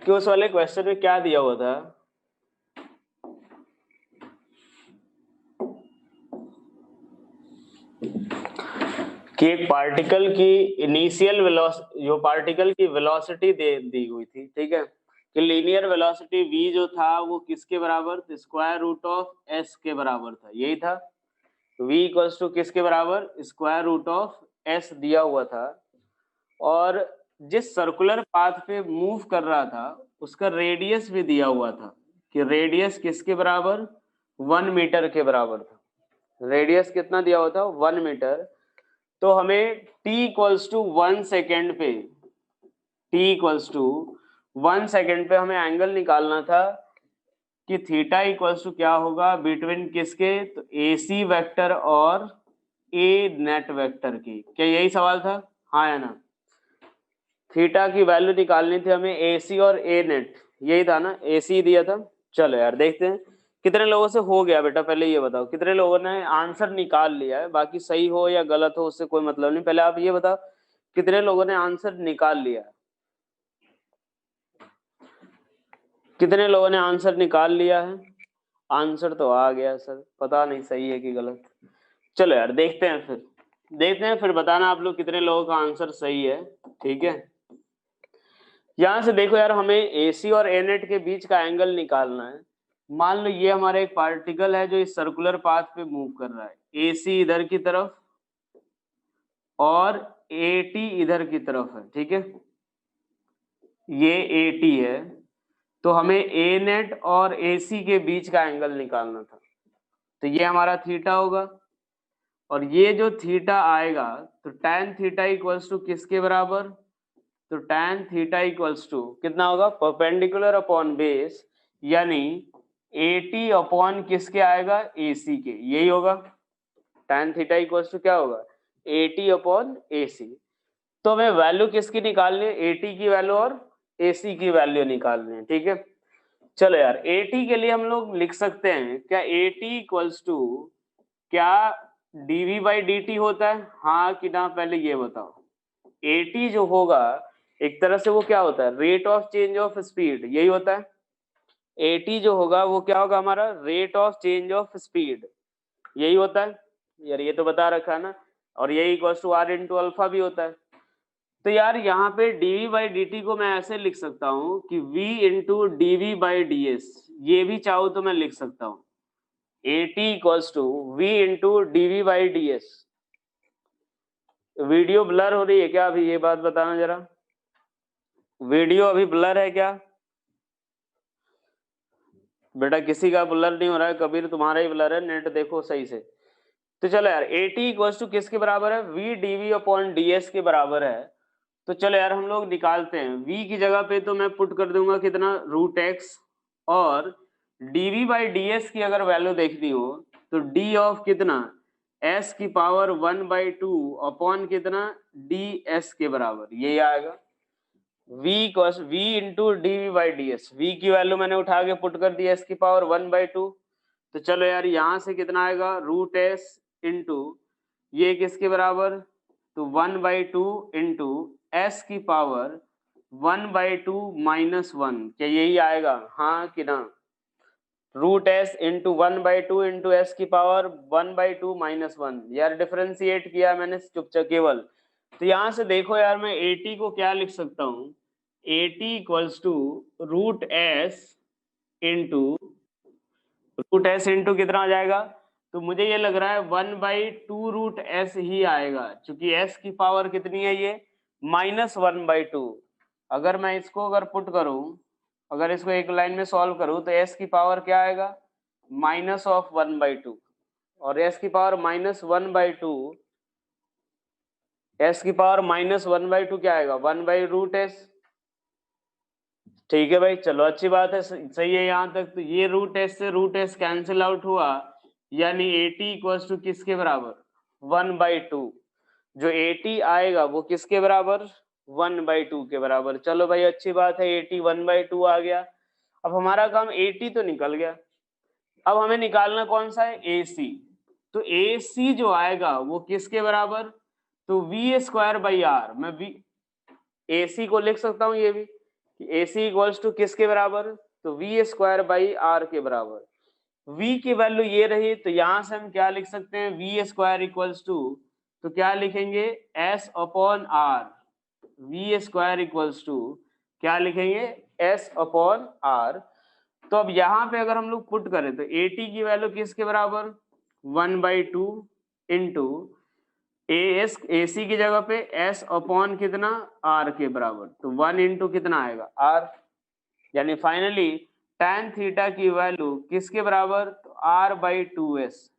कि उस वाले क्वेश्चन में क्या दिया हुआ था कि एक पार्टिकल की इनिशियल वेलोसिटी, जो पार्टिकल की वेलोसिटी दी हुई थी, ठीक है, कि लीनियर वेलोसिटी v जो था वो किसके बराबर, स्क्वायर रूट ऑफ s के बराबर था, यही था। v इक्वल्स टू किसके बराबर, स्क्वायर रूट ऑफ s दिया हुआ था, और जिस सर्कुलर पाथ पे मूव कर रहा था उसका रेडियस भी दिया हुआ था कि रेडियस किसके बराबर, 1 मीटर के बराबर था। रेडियस कितना दिया हुआ था, 1 मीटर। तो हमें t इक्वल्स टू 1 सेकेंड पे, t इक्वल्स टू 1 सेकेंड पे हमें एंगल निकालना था कि थीटा इक्वल्स टू क्या होगा बिटवीन किसके, तो AC वेक्टर और A नेट वेक्टर की। क्या यही सवाल था, हाँ या ना? थीटा की वैल्यू निकालनी थी हमें AC और A नेट, यही था ना, AC दिया था। चलो यार देखते हैं कितने लोगों से हो गया बेटा, पहले ये बताओ कितने लोगों ने आंसर निकाल लिया है। बाकी सही हो या गलत हो उससे कोई मतलब नहीं, पहले आप ये बताओ कितने लोगों ने आंसर निकाल लिया है, कितने लोगों ने आंसर निकाल लिया है? आंसर तो आ गया सर, पता नहीं सही है कि गलत। चलो यार देखते हैं फिर बताना आप लोग कितने लोगों का आंसर सही है, ठीक है। यहां से देखो यार, हमें AC और A नेट के बीच का एंगल निकालना है। मान लो ये हमारा एक पार्टिकल है जो इस सर्कुलर पाथ पे मूव कर रहा है, AC इधर की तरफ और AT इधर की तरफ है, ठीक है, ये AT है। तो हमें A नेट और AC के बीच का एंगल निकालना था, तो ये हमारा थीटा होगा, और ये जो थीटा आएगा तो tan थीटा इक्वल्स टू किसके बराबर, तो tan थीटा इक्वल्स टू कितना होगा, परपेंडिकुलर अपॉन बेस, यानी AT अपॉन किसके आएगा, AC के, यही होगा। tan थीटा इक्वल्स टू क्या होगा, AT अपॉन AC। तो हमें वैल्यू किसकी निकालनी है, AT की वैल्यू और AC की वैल्यू निकालनी है, ठीक है। चलो यार AT के लिए हम लोग लिख सकते हैं क्या, AT इक्वल्स टू क्या dv बाई dt होता है, हाँ कि ना, पहले ये बताओ। AT जो होगा एक तरह से वो क्या होता है, rate of change of speed, यही होता है। AT जो होगा वो क्या होगा हमारा, rate of change of speed, यही होता है यार, ये तो बता रखा है ना। और यही equals to r into alpha भी होता है। तो यार यहाँ पे dv बाई dt को मैं ऐसे लिख सकता हूँ कि v into dv by ds, ये भी चाहूँ तो मैं लिख सकता हूँ AT equals to v into dv by ds। Video blur हो रही है क्या अभी, ये बात बताना जरा, वीडियो अभी ब्लर है क्या? बेटा किसी का ब्लर नहीं हो रहा है, कबीर तुम्हारा ही ब्लर है, नेट देखो सही से। तो चलो यार AT इक्वल्स टू किसके बराबर है, v dv अपॉन ds के बराबर है। तो चलो यार हम लोग निकालते हैं, v की जगह पे तो मैं पुट कर दूंगा कितना, रूट एक्स, और dv बाई ds की अगर वैल्यू देखनी हो तो d ऑफ कितना, s की पावर 1/2 अपॉन कितना, ds के बराबर, यही आएगा। v into dv by ds, v की वैल्यू मैंने उठा के पुट कर दी s की पावर 1/2। तो चलो यार यहाँ से कितना आएगा, रूट s इंटू ये किसके बराबर, तो 1/2 इंटू एस की पावर 1/2 -1, क्या यही आएगा, हाँ कि ना? Root S into 1/2 into S की पावर 1/2 -1, यार डिफरेंशिएट किया मैंने चुपचाप केवल। तो यहां से देखो यार, मैं AT को क्या लिख सकता हूँ, AT equals to root S into कितना आ जाएगा, तो मुझे ये लग रहा है 1/2 रूट एस ही आएगा, क्योंकि एस की पावर कितनी है ये, -1/2। अगर मैं इसको अगर पुट करूं, अगर इसको एक लाइन में सॉल्व करूं तो एस की पावर क्या आएगा, -1/2, और एस की पावर -1/2, एस की पावर -1/2 क्या आएगा, 1/√s। ठीक है भाई, चलो अच्छी बात है, सही है यहाँ तक। तो ये रूट एस से रूट एस कैंसिल आउट हुआ, यानी AT इक्वल्स टू किसके बराबर, 1/2। जो AT आएगा वो किसके बराबर, 1/2 के बराबर। चलो भाई अच्छी बात है, AT 1/2 आ गया। अब हमारा काम AT तो निकल गया, अब हमें निकालना कौन सा है, AC। तो AC जो आएगा वो किसके बराबर, तो v² बाई आर, मैं AC को लिख सकता हूँ ये भी, कि AC इक्वल्स टू किसके बराबर, तो वी स्क्वायर बाई आर के बराबर। v की वैल्यू ये रही, तो यहां से हम क्या लिख सकते हैं, वी स्क्वायर इक्वल्स टू, तो क्या लिखेंगे s upon R, V square equals to क्या लिखेंगे, s अपॉन आर। तो अब यहाँ पे अगर हम लोग पुट करें तो AT की वैल्यू किसके बराबर, 1/2 इंटू AC की जगह पे s अपॉन कितना, r के बराबर, तो 1 इंटू कितना आएगा r, यानी फाइनली tan थीटा की वैल्यू किसके बराबर, तो r/2s।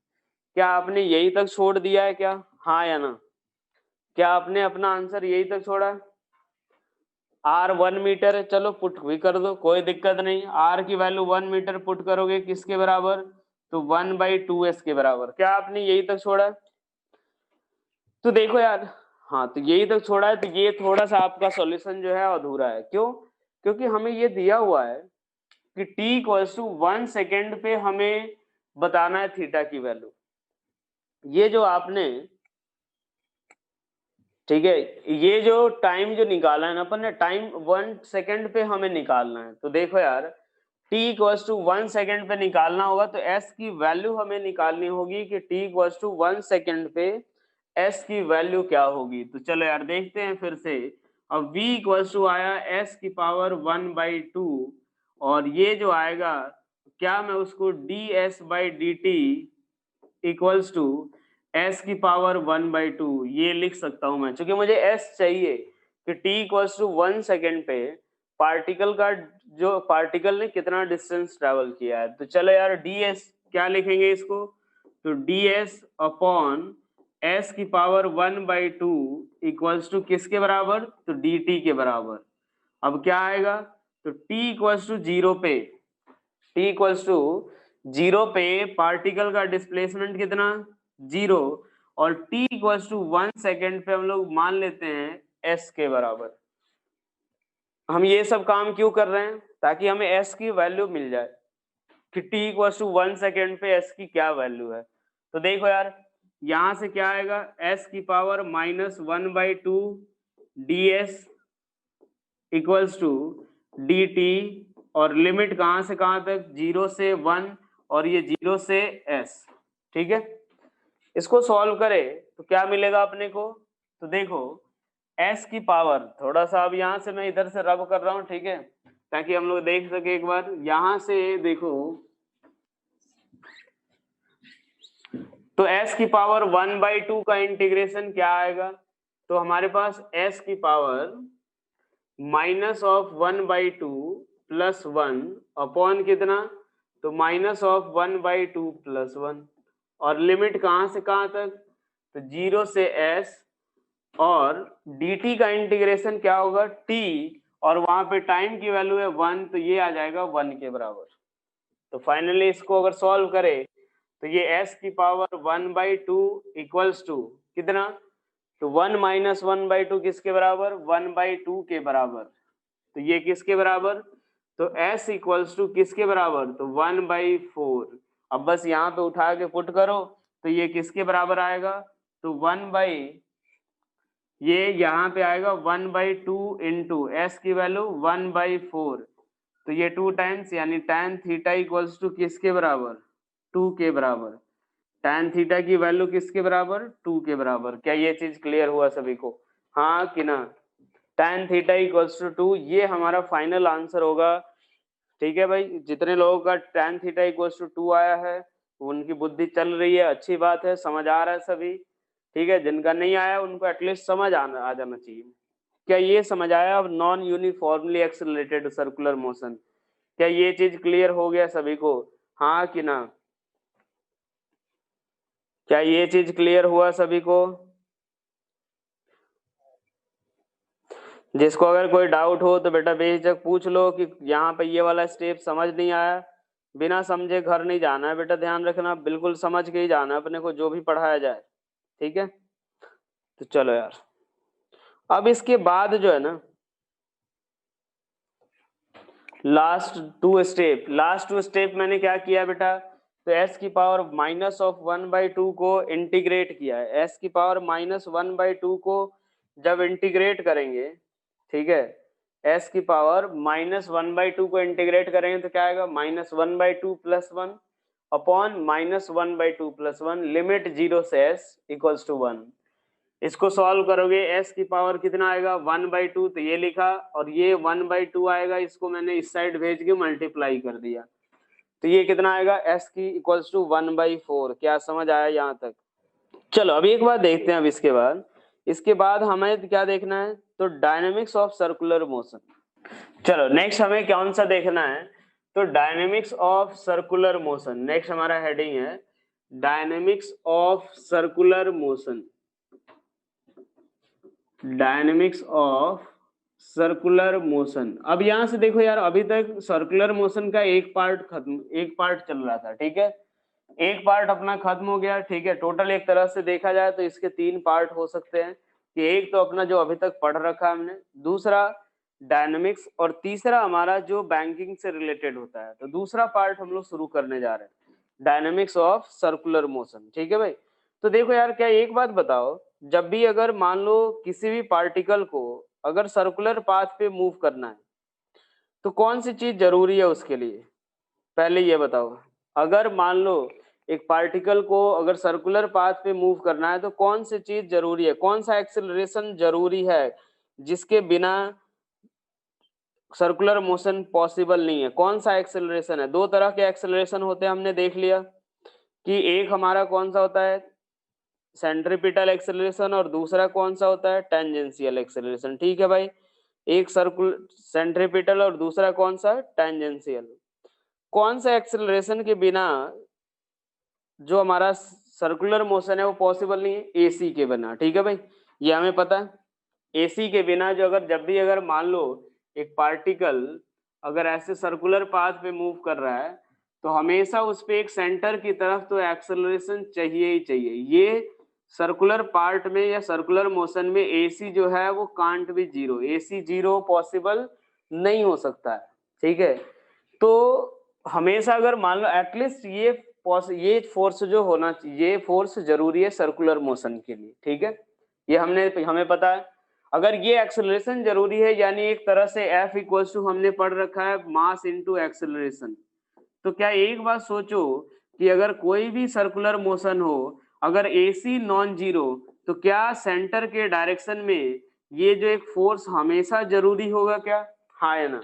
क्या आपने यही तक छोड़ दिया है क्या, हाँ या ना, क्या आपने अपना आंसर यही तक छोड़ा है, r 1 मीटर है, चलो पुट भी कर दो, कोई दिक्कत नहीं, r की वैल्यू 1 मीटर पुट करोगे किसके बराबर, तो 1/2s के बराबर। क्या आपने यही तक छोड़ा है, तो देखो यार, हाँ तो यही तक छोड़ा है, तो ये थोड़ा सा आपका सॉल्यूशन जो है अधूरा है, क्यों, क्योंकि हमें ये दिया हुआ है कि t इक्वल्स टू 1 सेकेंड पे हमें बताना है थीटा की वैल्यू। ये जो आपने, ठीक है, ये जो टाइम जो निकाला है ना अपन ने, टाइम 1 सेकेंड पे हमें निकालना है, तो देखो यार t इक्वल्स टू 1 सेकेंड पे निकालना होगा, तो s की वैल्यू हमें निकालनी होगी कि t इक्वल्स टू 1 सेकेंड पे s की वैल्यू क्या होगी। तो चलो यार देखते हैं फिर से, अब v इक्वल्स टू आया s की पावर 1/2, और ये जो आएगा क्या, मैं उसको ds/dt इक्वल्स टू s की पावर 1/2 ये लिख सकता हूं मैं, क्योंकि मुझे s चाहिए कि t इक्वल्स टू 1 सेकेंड पे पार्टिकल का, जो पार्टिकल ने कितना डिस्टेंस ट्रेवल किया है। तो चलो यार ds क्या लिखेंगे इसको, तो ds अपॉन s की पावर 1/2 इक्वल्स टू किसके बराबर, तो dt के बराबर। अब क्या आएगा, तो t इक्वल्स टू 0 पे, t इक्वल्स टू 0 पे पार्टिकल का डिस्प्लेसमेंट कितना, 0, और t इक्वल्स टू 1 सेकेंड पे हम लोग मान लेते हैं s के बराबर। हम ये सब काम क्यों कर रहे हैं, ताकि हमें s की वैल्यू मिल जाए कि t इक्वल्स टू 1 सेकेंड पे s की क्या वैल्यू है। तो देखो यार यहां से क्या आएगा, s की power -1/2 ds equals to dt, और लिमिट कहां से कहां तक, 0 से 1, और ये 0 से s, ठीक है। इसको सॉल्व करें तो क्या मिलेगा अपने को, तो देखो s की पावर, थोड़ा सा अब यहां से मैं इधर से रब कर रहा हूं, ठीक है, ताकि हम लोग देख सके एक बार, यहां से देखो तो s की पावर 1/2 का इंटीग्रेशन क्या आएगा, तो हमारे पास s की पावर -1/2 + 1 अपॉन कितना, तो -1/2 + 1, और लिमिट कहां से कहां तक, तो 0 से s, और dt का इंटीग्रेशन क्या होगा t, और वहां पे टाइम की वैल्यू है 1, तो ये आ जाएगा 1 के बराबर। तो फाइनली इसको अगर सॉल्व करें तो ये s की पावर 1/2 इक्वल्स टू कितना, तो 1 - 1/2 किसके बराबर, 1/2 के बराबर। तो ये किसके बराबर, तो s इक्वल्स टू किसके बराबर, तो 1/4। अब बस यहाँ पे उठा के पुट करो, तो ये किसके बराबर आएगा, तो ये यहाँ पे आएगा 1/2 इंटू एस की वैल्यू 1/4, तो ये 2 टाइम्स, यानी tan थीटा इक्वल्स टू किसके बराबर, 2 के बराबर। tan थीटा की वैल्यू किसके बराबर, 2 के बराबर। क्या ये चीज क्लियर हुआ सभी को, हाँ कि ना। tan थीटा इक्वल्स टू 2, ये हमारा फाइनल आंसर होगा। ठीक है भाई, जितने लोगों का tan थीटा इक्वल्स टू 2 आया है उनकी बुद्धि चल रही है, अच्छी बात है, समझ आ रहा है सभी। ठीक है, जिनका नहीं आया उनको एटलीस्ट समझ आ जाना चाहिए। क्या ये समझ आया, अब non uniformly accelerated circular motion, क्या ये चीज क्लियर हो गया सभी को, हाँ कि ना। क्या ये चीज क्लियर हुआ सभी को, जिसको अगर कोई डाउट हो तो बेटा बेझिझक पूछ लो कि यहाँ पे ये वाला स्टेप समझ नहीं आया, बिना समझे घर नहीं जाना है बेटा, ध्यान रखना, बिल्कुल समझ के ही जाना है अपने को जो भी पढ़ाया जाए, ठीक है। तो चलो यार, अब इसके बाद जो है ना लास्ट टू स्टेप मैंने क्या किया बेटा, तो s की पावर -1/2 को इंटीग्रेट किया है। s की पावर -1/2 को जब इंटीग्रेट करेंगे, ठीक है, एस की पावर -1/2 को इंटीग्रेट करेंगे तो क्या आएगा, -1/2 + 1 अपॉन -1/2 + 1 लिमिट 0 से s इक्वल्स टू 1। इसको सॉल्व करोगे s की पावर कितना आएगा 1/2, तो ये लिखा, और ये 1/2 आएगा, इसको मैंने इस साइड भेज के मल्टीप्लाई कर दिया, तो ये कितना आएगा s की इक्वल्स टू 1/4। क्या समझ आया यहाँ तक? चलो अभी एक बात देखते हैं। अब इसके बाद हमें क्या देखना है, तो डायनेमिक्स ऑफ सर्कुलर मोशन। चलो नेक्स्ट हमें कौन सा देखना है, तो dynamics of circular motion. Next हमारा हेडिंग है dynamics of circular motion. Dynamics of circular motion. अब यहां से देखो यार, अभी तक सर्कुलर मोशन का एक पार्ट चल रहा था, ठीक है, एक पार्ट अपना खत्म हो गया, ठीक है। टोटल एक तरह से देखा जाए तो इसके 3 पार्ट हो सकते हैं, कि एक तो अपना जो अभी तक पढ़ रखा हमने, दूसरा डायनेमिक्स, और तीसरा हमारा जो बैंकिंग से रिलेटेड होता है। तो दूसरा पार्ट हम लोग शुरू करने जा रहे हैं, डायनेमिक्स ऑफ सर्कुलर मोशन, ठीक है भाई। तो देखो यार, क्या एक बात बताओ, जब भी अगर मान लो किसी भी पार्टिकल को अगर सर्कुलर पाथ पे मूव करना है, तो कौन सी चीज जरूरी है उसके लिए, पहले ये बताओ। अगर मान लो एक पार्टिकल को अगर सर्कुलर पाथ पे मूव करना है, तो कौन सी चीज जरूरी है, कौन सा एक्सेलरेशन जरूरी है जिसके बिना सर्कुलर मोशन पॉसिबल नहीं है? कौन सा एक्सेलरेशन है? 2 तरह के एक्सेलरेशन होते हैं, हमने देख लिया कि एक हमारा कौन सा होता है, सेंट्रीपिटल एक्सेलरेशन, और दूसरा कौन सा होता है, टेंजेंशियल एक्सेलरेशन, ठीक है भाई। एक सर्कुलर सेंट्रीपिटल और दूसरा कौन सा, टेंजेंशियल। कौन सा एक्सेलरेशन के बिना जो हमारा सर्कुलर मोशन है वो पॉसिबल नहीं है? एसी के बिना, ठीक है भाई, ये हमें पता है। एसी के बिना जो अगर जब भी अगर मान लो एक पार्टिकल अगर ऐसे सर्कुलर पाथ पे मूव कर रहा है, तो हमेशा उस पे एक सेंटर की तरफ तो एक्सेलरेशन चाहिए ही चाहिए। ये सर्कुलर पार्ट में या सर्कुलर मोशन में एसी जो है वो can't be zero, AC zero possible नहीं हो सकता है, ठीक है। तो हमेशा अगर मान लो एटलीस्ट ये फोर्स जो होना चाहिए, ये फोर्स जरूरी है सर्कुलर मोशन के लिए, ठीक है, ये हमें पता है। अगर ये एक्सेलरेशन जरूरी है, यानी एक तरह से F इक्वल्स टू हमने पढ़ रखा है मास इनटू एक्सेलरेशन। तो क्या एक बात सोचो कि अगर कोई भी सर्कुलर मोशन हो, अगर AC नॉन जीरो, तो क्या सेंटर के डायरेक्शन में ये जो एक फोर्स हमेशा जरूरी होगा क्या? हाँ या ना?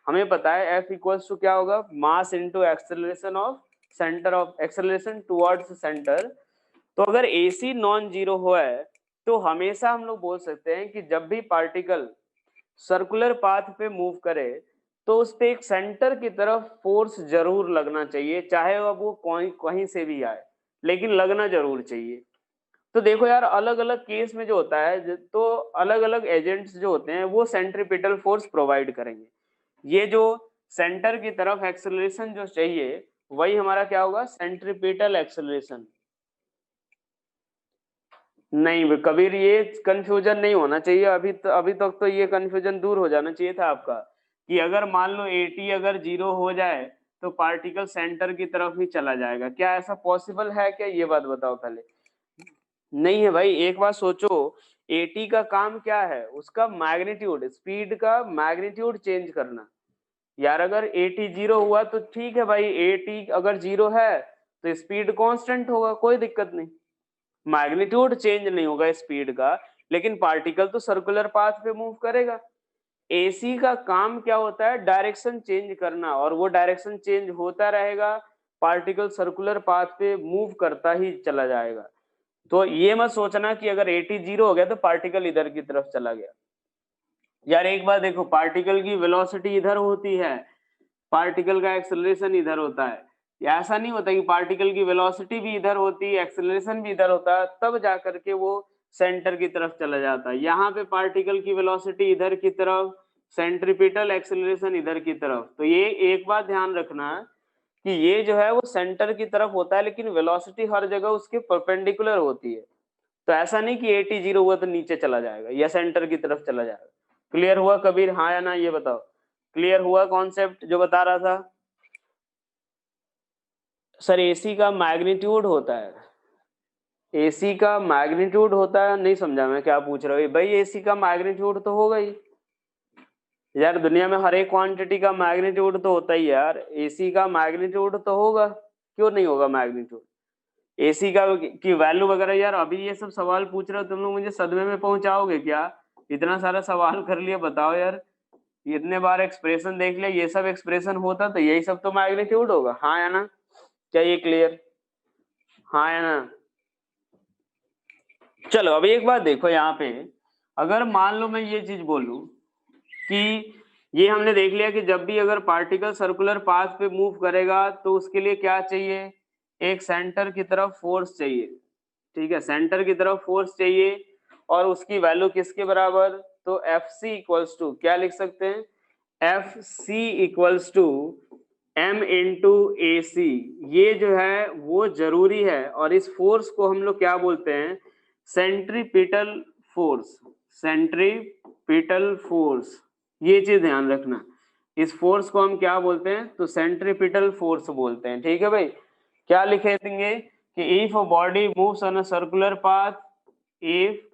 हमें पता है F इक्वल्स टू क्या होगा, mass into acceleration of centre of acceleration towards centre. तो अगर AC नॉन जीरो हो है, तो हमेशा हम लोग बोल सकते हैं कि जब भी पार्टिकल सर्कुलर पाथ पे मूव करे, तो उस पे एक सेंटर की तरफ फोर्स जरूर लगना चाहिए, चाहे अब वो कहीं से भी आए, लेकिन लगना जरूर चाहिए। तो देखो यार, अलग अलग केस में जो होता है, तो अलग अलग एजेंट्स जो होते हैं वो सेंट्रीपिटल फोर्स प्रोवाइड करेंगे। ये जो सेंटर की तरफ एक्सेलरेशन जो चाहिए, वही हमारा क्या होगा, सेंट्रीपिटल एक्सेलरेशन। नहीं कबीर, ये कंफ्यूजन नहीं होना चाहिए। अभी तक तो ये कंफ्यूजन दूर हो जाना चाहिए था आपका, कि अगर मान लो AT अगर जीरो हो जाए तो पार्टिकल सेंटर की तरफ ही चला जाएगा। क्या ऐसा पॉसिबल है क्या, ये बात बताओ पहले। नहीं है भाई, एक बात सोचो, AT का काम क्या है, उसका मैग्नीट्यूड, स्पीड का मैग्नीट्यूड चेंज करना। यार अगर AT जीरो हुआ तो ठीक है भाई, AT अगर जीरो है तो स्पीड कांस्टेंट होगा, कोई दिक्कत नहीं, मैग्नीट्यूड चेंज नहीं होगा स्पीड का, लेकिन पार्टिकल तो सर्कुलर पाथ पे मूव करेगा। AC का काम क्या होता है, डायरेक्शन चेंज करना, और वो डायरेक्शन चेंज होता रहेगा, पार्टिकल सर्कुलर पाथ पे मूव करता ही चला जाएगा। तो ये मत सोचना कि अगर AT जीरो हो गया तो पार्टिकल इधर की तरफ चला गया। यार एक बार देखो, पार्टिकल की वेलोसिटी इधर होती है, पार्टिकल का एक्सेलरेशन इधर होता है। ऐसा नहीं होता कि पार्टिकल की वेलोसिटी भी इधर होती है, एक्सेलरेशन भी इधर होता है, तब जाकर के वो सेंटर की तरफ चला जाता है। यहाँ पे पार्टिकल की वेलोसिटी इधर की तरफ, सेंट्रीपिटल एक्सेलरेशन इधर की तरफ। तो ये एक बात ध्यान रखना कि ये जो है वो सेंटर की तरफ होता है, लेकिन वेलोसिटी हर जगह उसके परपेंडिकुलर होती है। तो ऐसा नहीं कि AT जीरो हुआ तो नीचे चला जाएगा या सेंटर की तरफ चला जाएगा। क्लियर हुआ कबीर, हाँ या ना, ये बताओ। क्लियर हुआ कॉन्सेप्ट जो बता रहा था? सर AC का मैग्नीट्यूड होता है, AC का मैग्नीट्यूड होता है, नहीं समझा मैं क्या पूछ रहा हूँ भाई। AC का मैग्नीट्यूड तो होगा ही, यार दुनिया में हर एक क्वांटिटी का मैग्नीट्यूड तो होता ही है यार, एसी का मैग्नीट्यूड तो होगा, क्यों नहीं होगा मैग्नीट्यूड, एसी का की वैल्यू वगैरह। यार अभी ये सब सवाल पूछ रहे हो तुम लोग, मुझे सदमे में पहुंचाओगे क्या? इतना सारा सवाल कर लिया, बताओ यार, इतने बार एक्सप्रेशन देख लिया, ये सब एक्सप्रेशन होता तो यही सब तो मैग्नीट्यूड होगा, हाँ या ना? क्या ये क्लियर? हाँ या ना? चलो अभी एक बात देखो यहाँ पे, अगर मान लो मैं ये चीज बोलूं कि ये हमने देख लिया कि जब भी अगर पार्टिकल सर्कुलर पाथ पे मूव करेगा तो उसके लिए क्या चाहिए, एक सेंटर की तरफ फोर्स चाहिए, ठीक है, सेंटर की तरफ फोर्स चाहिए, और उसकी वैल्यू किसके बराबर, तो एफ सी इक्वल्स टू क्या लिख सकते हैं, F C equals to M into A C. ये जो है वो जरूरी है, और इस फोर्स को हम लोग क्या बोलते हैं, सेंट्रीपिटल फोर्स, सेंट्रीपिटल फोर्स, ये चीज ध्यान रखना, इस फोर्स को हम क्या बोलते हैं, तो सेंट्रीपिटल फोर्स बोलते हैं, ठीक है भाई। क्या लिखे देंगे कि if a body moves on a circular path, if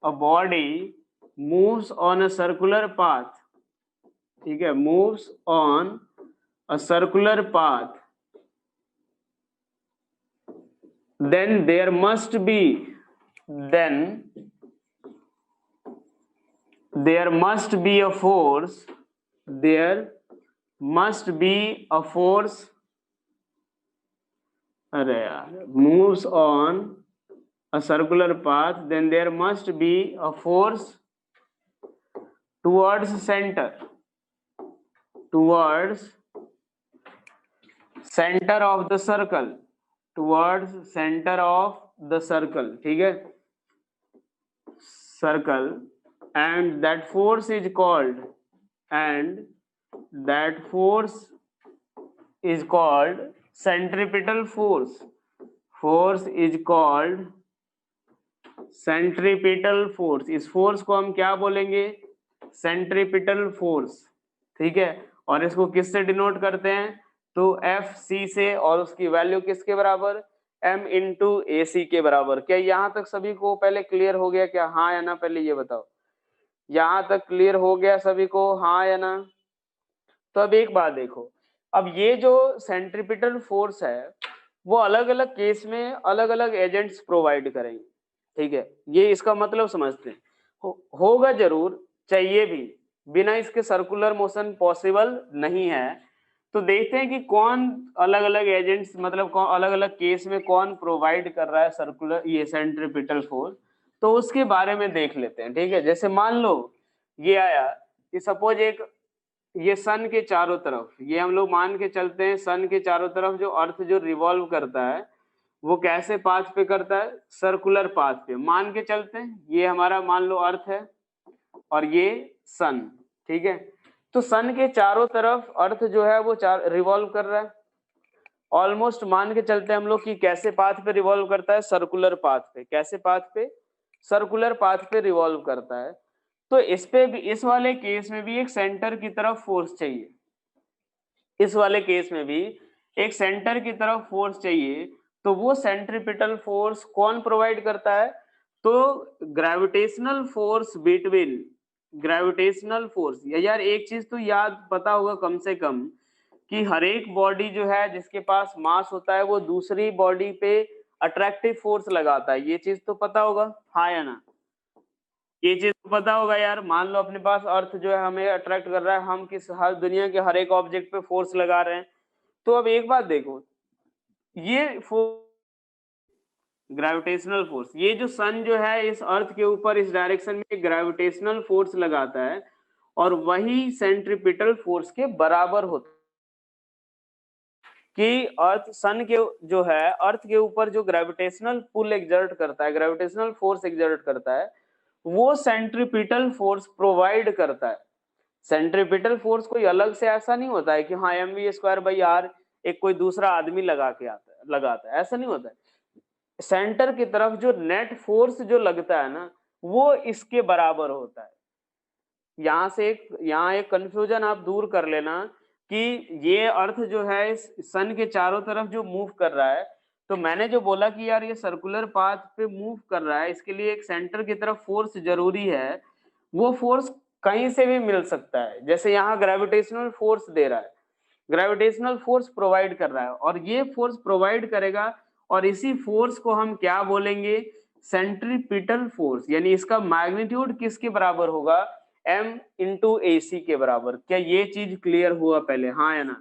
a body moves on a circular path, ठीक है, moves on a circular path, then there must be, then there must be a force, there must be a force, अरे यार, moves on a circular path, then there must be a force towards center, towards center of the circle, towards center of the circle, ठीक है, circle, and that force is called, and that force is called centripetal force, force is called centripetal force, इस force को हम क्या बोलेंगे, centripetal force, ठीक है, और इसको किससे डिनोट करते हैं, तो एफ सी से, और उसकी वैल्यू किसके बराबर, एम इंटू ए सी के बराबर। क्या यहाँ तक सभी को पहले क्लियर हो गया क्या, हाँ या ना, पहले ये बताओ, यहाँ तक क्लियर हो गया सभी को, हाँ या ना? तो अब एक बात देखो, अब ये जो सेंट्रीपिटल फोर्स है वो अलग अलग केस में अलग अलग एजेंट्स प्रोवाइड करेंगे, ठीक है, ये इसका मतलब समझते हैं, होगा जरूर, चाहिए भी, बिना इसके सर्कुलर मोशन पॉसिबल नहीं है। तो देखते हैं कि कौन अलग अलग एजेंट्स, मतलब कौन अलग अलग केस में कौन प्रोवाइड कर रहा है सर्कुलर ये सेंट्रीपिटल फोर्स, तो उसके बारे में देख लेते हैं, ठीक है। जैसे मान लो ये आया कि सपोज एक, ये सन के चारों तरफ, ये हम लोग मान के चलते हैं सन के चारों तरफ जो अर्थ जो रिवॉल्व करता है वो कैसे पाथ पे करता है, सर्कुलर पाथ पे मान के चलते हैं, ये हमारा मान लो अर्थ है और ये सन, ठीक है। तो सन के चारों तरफ अर्थ जो है वो चार रिवॉल्व कर रहा है, ऑलमोस्ट मान के चलते हैं हम लोग कि कैसे पाथ पे रिवॉल्व करता है, सर्कुलर पाथ पे, कैसे पाथ पे, सर्कुलर पाथ पे रिवॉल्व करता है। तो इस पे भी, इस वाले केस में भी एक सेंटर की तरफ फोर्स चाहिए, इस वाले केस में भी एक सेंटर की तरफ फोर्स चाहिए। तो वो सेंट्रीपिटल फोर्स कौन प्रोवाइड करता है, तो gravitational force between, gravitational force, यार एक चीज तो याद पता होगा कम से कम कि हर एक बॉडी जो है जिसके पास मास होता है वो दूसरी बॉडी पे अट्रैक्टिव फोर्स लगाता है, ये चीज तो पता होगा, हाँ या ना? ये चीज तो पता होगा यार, मान लो अपने पास अर्थ जो है हमें अट्रैक्ट कर रहा है, हम किस हर दुनिया के हर एक ऑब्जेक्ट पे फोर्स लगा रहे हैं। तो अब एक बात देखो, ये ग्रेविटेशनल फोर्स, ये जो सन जो है इस अर्थ के ऊपर इस डायरेक्शन में ग्रेविटेशनल फोर्स लगाता है, और वही सेंट्रीपिटल फोर्स के बराबर होता है कि अर्थ सन के जो है अर्थ के ऊपर जो ग्रेविटेशनल पुल एग्जर्ट करता है, ग्रेविटेशनल फोर्स एग्जर्ट करता है, वो सेंट्रीपिटल फोर्स प्रोवाइड करता है। सेंट्रीपिटल फोर्स कोई अलग से ऐसा नहीं होता है कि हाँ mv²/r एक कोई दूसरा आदमी लगा के आता है, लगाता है, ऐसा नहीं होता है। सेंटर की तरफ जो नेट फोर्स जो लगता है ना वो इसके बराबर होता है। यहाँ से एक, यहाँ एक कंफ्यूजन आप दूर कर लेना कि ये अर्थ जो है इस सन के चारों तरफ जो मूव कर रहा है, तो मैंने जो बोला कि यार ये सर्कुलर पाथ पे मूव कर रहा है, इसके लिए एक सेंटर की तरफ फोर्स जरूरी है, वो फोर्स कहीं से भी मिल सकता है। जैसे यहाँ ग्रेविटेशनल फोर्स दे रहा है, ग्रेविटेशनल फोर्स प्रोवाइड कर रहा है, और ये फोर्स प्रोवाइड करेगा, और इसी फोर्स को हम क्या बोलेंगे, सेंट्रीपिटल फोर्स, यानी इसका मैग्नीट्यूड किसके बराबर होगा, m इंटू ए सी के बराबर। क्या ये चीज क्लियर हुआ पहले, हाँ या ना।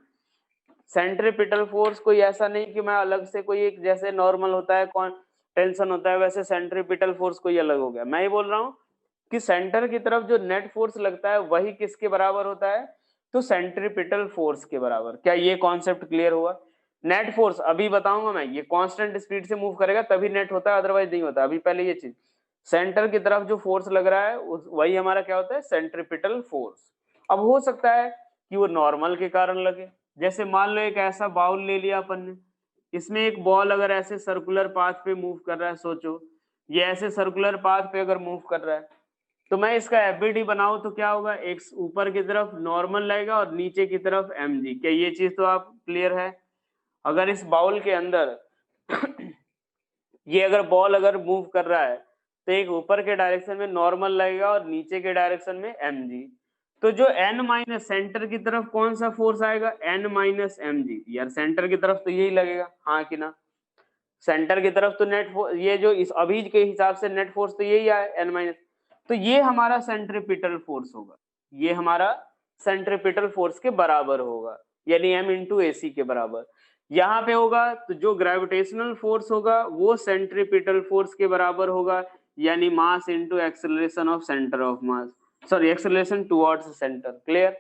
सेंट्रीपिटल फोर्स कोई ऐसा नहीं कि मैं अलग से कोई एक, जैसे नॉर्मल होता है कौन टेंशन होता है, वैसे सेंट्रीपिटल फोर्स कोई अलग हो गया। मैं ये बोल रहा हूँ कि सेंटर की तरफ जो नेट फोर्स लगता है वही किसके बराबर होता है, तो सेंट्रीपिटल फोर्स के बराबर। क्या ये कॉन्सेप्ट क्लियर हुआ। नेट फोर्स अभी बताऊंगा मैं, ये कांस्टेंट स्पीड से मूव करेगा तभी नेट होता है, अदरवाइज नहीं होता। अभी पहले ये चीज, सेंटर की तरफ जो फोर्स लग रहा है वही हमारा क्या होता है, सेंट्रीपिटल फोर्स। अब हो सकता है कि वो नॉर्मल के कारण लगे, जैसे मान लो एक ऐसा बाउल ले लिया अपन ने, इसमें एक बॉल अगर ऐसे सर्कुलर पाथ पे मूव कर रहा है, सोचो ये ऐसे सर्कुलर पाथ पे अगर मूव कर रहा है, तो मैं इसका एफबीडी बनाऊं तो क्या होगा, एक ऊपर की तरफ नॉर्मल लगेगा और नीचे की तरफ mg। क्या ये चीज तो आप क्लियर है। अगर इस बाउल के अंदर ये अगर बॉल अगर मूव कर रहा है, तो एक ऊपर के डायरेक्शन में नॉर्मल लगेगा और नीचे के डायरेक्शन में mg। तो जो n माइनस सेंटर की तरफ कौन सा फोर्स आएगा, n माइनस mg। यार सेंटर की तरफ तो यही लगेगा, हाँ कि ना। सेंटर की तरफ तो नेट फोर्स, ये जो इस अभी के हिसाब से नेट फोर्स तो यही है n माइनस, तो ये हमारा सेंट्रीपिटल फोर्स होगा, ये हमारा सेंट्रीपिटल फोर्स के बराबर होगा, यानी m इंटू ए सी के बराबर। यहाँ पे होगा तो जो ग्रेविटेशनल फोर्स होगा वो सेंट्रीपिटल फोर्स के बराबर होगा, यानी mass into acceleration of centre of mass, sorry acceleration towards centre. Clear.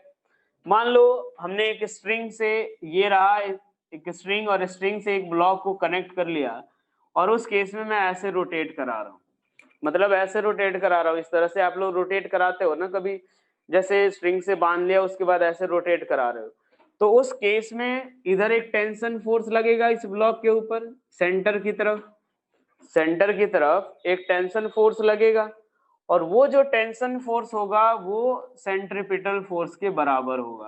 मान लो हमने एक स्ट्रिंग से, ये रहा एक स्ट्रिंग, और स्ट्रिंग से एक ब्लॉक को कनेक्ट कर लिया, और उस केस में मैं ऐसे रोटेट करा रहा हूँ, मतलब ऐसे रोटेट करा रहा हूँ, इस तरह से आप लोग रोटेट कराते हो ना कभी, जैसे स्ट्रिंग से बांध लिया उसके बाद ऐसे रोटेट करा रहे हो, तो उस केस में इधर एक टेंशन फोर्स लगेगा इस ब्लॉक के ऊपर, सेंटर की तरफ, सेंटर की तरफ एक टेंशन फोर्स लगेगा, और वो जो टेंशन फोर्स होगा वो सेंट्रीपिटल फोर्स के बराबर होगा।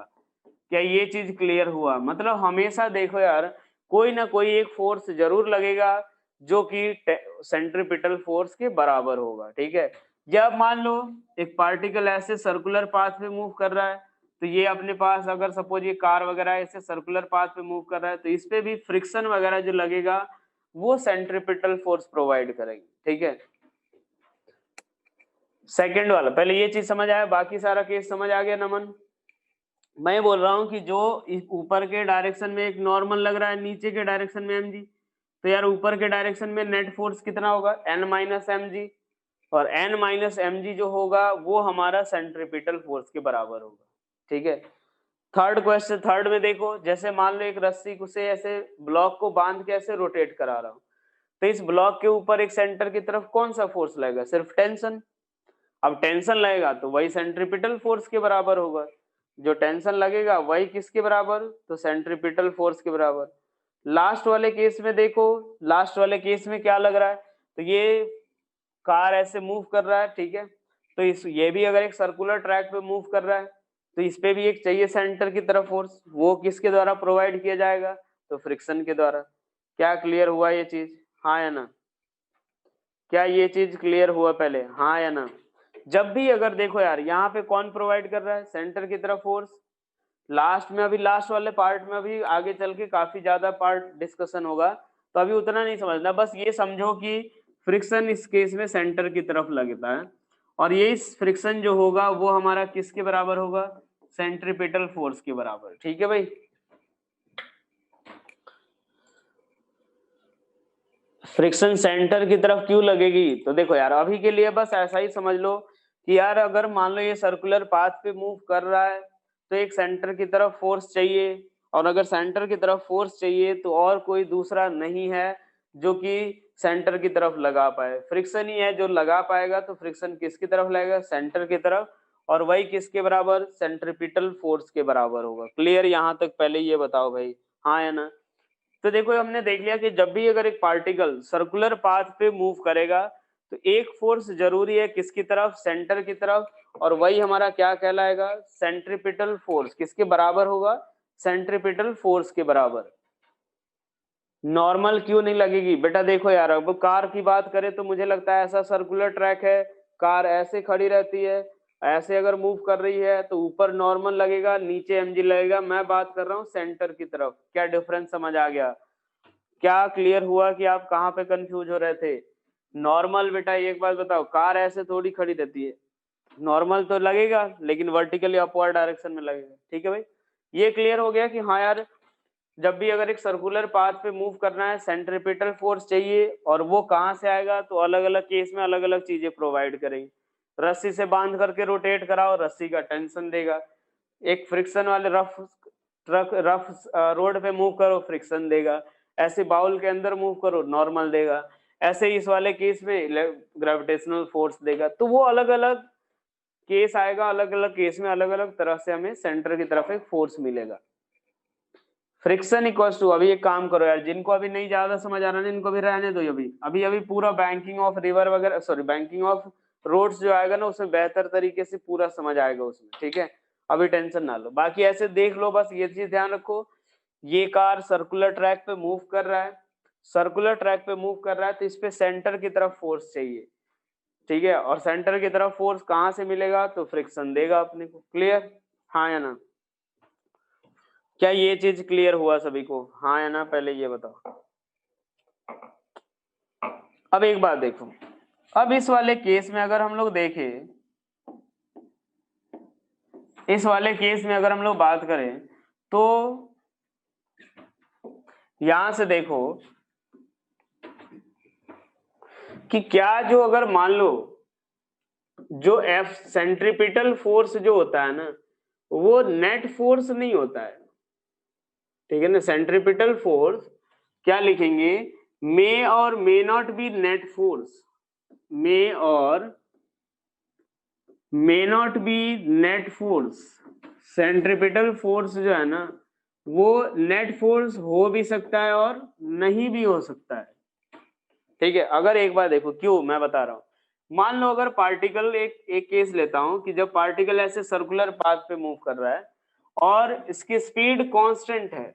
क्या ये चीज क्लियर हुआ। मतलब हमेशा देखो यार, कोई ना कोई एक फोर्स जरूर लगेगा जो कि सेंट्रीपिटल फोर्स के बराबर होगा, ठीक है। जब मान लो एक पार्टिकल ऐसे सर्कुलर पाथ पे मूव कर रहा है, तो ये अपने पास अगर सपोज ये कार वगैरह ऐसे सर्कुलर पाथ पे मूव कर रहा है, तो इस पे भी फ्रिक्शन वगैरह जो लगेगा वो सेंट्रीपिटल फोर्स प्रोवाइड करेगी, ठीक है। सेकेंड वाला, पहले ये चीज समझ आया, बाकी सारा केस समझ आ गया नमन। मैं बोल रहा हूँ कि जो ऊपर के डायरेक्शन में एक नॉर्मल लग रहा है, नीचे के डायरेक्शन में mg, तो यार ऊपर के डायरेक्शन में नेट फोर्स कितना होगा, n माइनस mg, और n माइनस mg जो होगा वो हमारा सेंट्रीपिटल फोर्स के बराबर होगा, ठीक है। थर्ड क्वेश्चन, थर्ड में देखो, जैसे मान लो एक रस्सी को से ऐसे ब्लॉक को बांध के ऐसे रोटेट करा रहा हूँ, तो इस ब्लॉक के ऊपर एक सेंटर की तरफ कौन सा फोर्स लगेगा, सिर्फ टेंशन। अब टेंशन लगेगा तो वही सेंट्रीपिटल फोर्स के बराबर होगा, जो टेंशन लगेगा वही किसके बराबर, तो सेंट्रीपिटल फोर्स के बराबर। लास्ट वाले केस में देखो, लास्ट वाले केस में क्या लग रहा है, तो ये कार ऐसे मूव कर रहा है, ठीक है, तो इस ये भी अगर एक सर्कुलर ट्रैक पे मूव कर रहा है, तो इस पे भी एक चाहिए सेंटर की तरफ फोर्स, वो किसके द्वारा प्रोवाइड किया जाएगा, तो फ्रिक्शन के द्वारा। क्या क्लियर हुआ ये चीज, हाँ या ना। क्या ये चीज क्लियर हुआ पहले, हाँ या ना। जब भी अगर देखो यार, यहाँ पे कौन प्रोवाइड कर रहा है, सेंटर की तरफ फोर्स। लास्ट में अभी लास्ट वाले पार्ट में अभी आगे चल के काफी ज्यादा पार्ट डिस्कशन होगा, तो अभी उतना नहीं समझना, बस ये समझो कि फ्रिक्शन इस केस में सेंटर की तरफ लगता है, और ये फ्रिक्शन जो होगा वो हमारा किसके बराबर होगा, सेंट्रीपिटल फोर्स के बराबर, ठीक है भाई। फ्रिक्शन सेंटर की तरफ क्यों लगेगी, तो देखो यार अभी के लिए बस ऐसा ही समझ लो कि यार अगर मान लो ये सर्कुलर पाथ पे मूव कर रहा है, तो एक सेंटर की तरफ फोर्स चाहिए, और अगर सेंटर की तरफ फोर्स चाहिए तो और कोई दूसरा नहीं है जो कि सेंटर की तरफ लगा पाए, फ्रिक्शन ही है जो लगा पाएगा। तो फ्रिक्शन किसकी तरफ लगेगा, सेंटर की तरफ, और वही किसके बराबर, सेंट्रीपिटल फोर्स के बराबर होगा। क्लियर यहाँ तक पहले ये बताओ भाई, हाँ या ना। तो देखो हमने देख लिया कि जब भी अगर एक पार्टिकल सर्कुलर पाथ पे मूव करेगा, तो एक फोर्स जरूरी है किसकी तरफ, सेंटर की तरफ, और वही हमारा क्या कहलाएगा, सेंट्रीपिटल फोर्स। किसके बराबर होगा, सेंट्रीपिटल फोर्स के बराबर। नॉर्मल क्यों नहीं लगेगी बेटा, देखो यार अब कार की बात करें तो मुझे लगता है ऐसा सर्कुलर ट्रैक है, कार ऐसे खड़ी रहती है, ऐसे अगर मूव कर रही है तो ऊपर नॉर्मल लगेगा, नीचे mg लगेगा। मैं बात कर रहा हूँ सेंटर की तरफ। क्या डिफरेंस समझ आ गया? क्या क्लियर हुआ कि आप कहाँ पे कंफ्यूज हो रहे थे? नॉर्मल बेटा एक बात बताओ, कार ऐसे थोड़ी खड़ी रहती है, नॉर्मल तो लगेगा लेकिन वर्टिकली अपवर्ड डायरेक्शन में लगेगा। ठीक है भाई, ये क्लियर हो गया कि हाँ यार, जब भी अगर एक सर्कुलर पाथ पे मूव करना है सेंट्रीपिटल फोर्स चाहिए, और वो कहाँ से आएगा तो अलग अलग केस में अलग अलग चीजें प्रोवाइड करेगी। रस्सी से बांध करके रोटेट कराओ, रस्सी का टेंशन देगा। एक फ्रिक्शन वाले रफ रोड पे मूव करो, फ्रिक्शन देगा। ऐसे बाउल के अंदर मूव करो, नॉर्मल देगा। ऐसे इस वाले केस में ग्रेविटेशनल फोर्स देगा। तो वो अलग अलग केस आएगा, अलग अलग केस में अलग अलग तरह से हमें सेंटर की तरफ एक फोर्स मिलेगा। फ्रिक्शन इक्वल्स टू, अभी एक काम करो यार, जिनको अभी नहीं ज्यादा समझ आ रहा है इनको भी रहने दो। अभी अभी पूरा बैंकिंग ऑफ रिवर वगैरह, सॉरी बैंकिंग ऑफ रोड्स जो आएगा ना, उसमें बेहतर तरीके से पूरा समझ आएगा उसमें। ठीक है, अभी टेंशन ना लो। बाकी ऐसे देख लो, बस ये चीज ध्यान रखो, ये कार सर्कुलर ट्रैक पे मूव कर रहा है, सर्कुलर ट्रैक पे मूव कर रहा है, तो इस पे सेंटर की तरफ फोर्स चाहिए। ठीक है, और सेंटर की तरफ फोर्स कहाँ से मिलेगा तो फ्रिक्शन देगा अपने को। क्लियर? हाँ या ना? क्या ये चीज क्लियर हुआ सभी को? हाँ या ना? पहले ये बताओ। अब एक बात देखो, अब इस वाले केस में अगर हम लोग देखें, इस वाले केस में अगर हम लोग बात करें तो यहां से देखो कि क्या जो अगर मान लो जो एफ सेंट्रीपिटल फोर्स जो होता है ना, वो नेट फोर्स नहीं होता है। ठीक है ना, सेंट्रीपिटल फोर्स क्या लिखेंगे, मे और may not be net force, may और may not be net force. Centripetal force जो है ना, वो नेट फोर्स हो भी सकता है और नहीं भी हो सकता है। ठीक है, अगर एक बार देखो क्यों मैं बता रहा हूं, मान लो अगर पार्टिकल, एक केस लेता हूं कि जब पार्टिकल ऐसे सर्कुलर पाथ पे मूव कर रहा है और इसकी स्पीड कांस्टेंट है।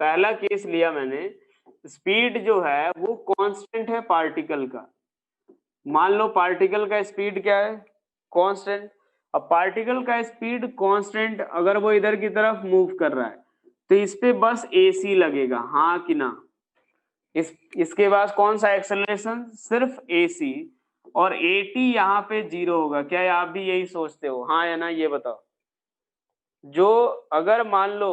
पहला केस लिया मैंने, स्पीड जो है वो कांस्टेंट है पार्टिकल का। मान लो पार्टिकल का स्पीड क्या है, कांस्टेंट। अब पार्टिकल का स्पीड कांस्टेंट अगर वो इधर की तरफ मूव कर रहा है तो इस पे बस ac लगेगा, हाँ कि ना? इसके बाद कौन सा एक्सेलरेशन, सिर्फ ac, और at यहाँ पे 0 होगा। क्या आप भी यही सोचते हो? हाँ या ना? ये बताओ। जो अगर मान लो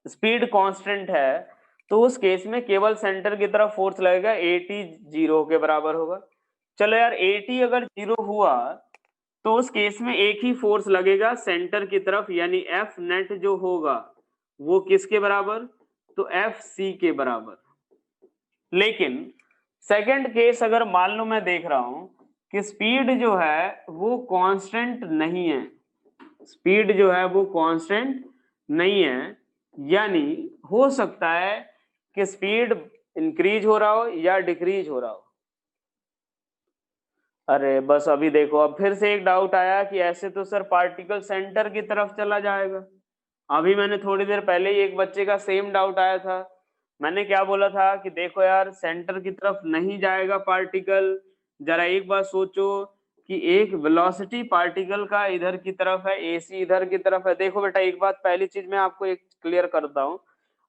स्पीड कांस्टेंट है तो उस केस में केवल सेंटर की तरफ फोर्स लगेगा, at 0 के बराबर होगा। चलो यार, at अगर 0 हुआ तो उस केस में एक ही फोर्स लगेगा सेंटर की तरफ, यानी एफ नेट जो होगा वो किसके बराबर, तो एफ सी के बराबर। लेकिन सेकंड केस अगर मान लो मैं देख रहा हूं कि स्पीड जो है वो कांस्टेंट नहीं है, स्पीड जो है वो कांस्टेंट नहीं है, यानी हो सकता है कि स्पीड इंक्रीज हो रहा हो या डिक्रीज हो रहा हो। अरे बस अभी देखो, अब फिर से एक डाउट आया कि ऐसे तो सर पार्टिकल सेंटर की तरफ चला जाएगा। अभी मैंने थोड़ी देर पहले ही एक बच्चे का सेम डाउट आया था। मैंने क्या बोला था कि देखो यार, सेंटर की तरफ नहीं जाएगा पार्टिकल। जरा एक बार सोचो कि एक वेलोसिटी पार्टिकल का इधर की तरफ है, ac इधर की तरफ है। देखो बेटा, एक बात पहली चीज मैं आपको एक क्लियर करता हूँ,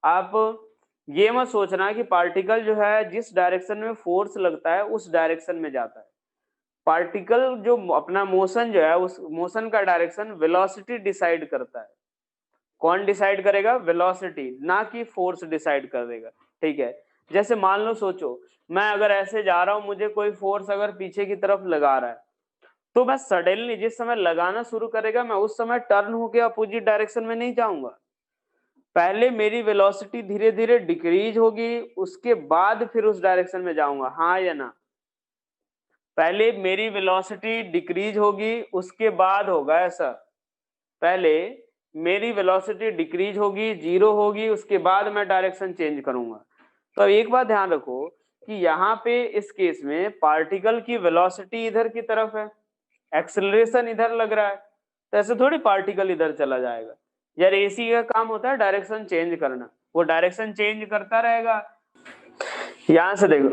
आप ये मत सोचना कि पार्टिकल जो है जिस डायरेक्शन में फोर्स लगता है उस डायरेक्शन में जाता है। पार्टिकल जो अपना मोशन जो है, उस मोशन का डायरेक्शन वेलोसिटी डिसाइड करता है। कौन डिसाइड करेगा? वेलोसिटी, ना कि फोर्स डिसाइड कर देगा। ठीक है, जैसे मान लो सोचो मैं अगर ऐसे जा रहा हूं, मुझे कोई फोर्स अगर पीछे की तरफ लगा रहा है, तो मैं सडनली जिस समय लगाना शुरू करेगा मैं उस समय टर्न होकर अपोजिट डायरेक्शन में नहीं जाऊंगा। पहले मेरी वेलोसिटी धीरे धीरे डिक्रीज होगी, उसके बाद फिर उस डायरेक्शन में जाऊंगा। हाँ या ना? पहले मेरी वेलोसिटी डिक्रीज होगी, उसके बाद होगा ऐसा। पहले मेरी वेलोसिटी डिक्रीज होगी, 0 होगी, उसके बाद मैं डायरेक्शन चेंज करूंगा। तो एक बात ध्यान रखो कि यहाँ पे इस केस में पार्टिकल की वेलोसिटी इधर की तरफ है, एक्सेलरेशन इधर लग रहा है, तो ऐसे थोड़ी पार्टिकल इधर चला जाएगा यार। एसी का काम होता है डायरेक्शन चेंज करना, वो डायरेक्शन चेंज करता रहेगा। यहां से देखो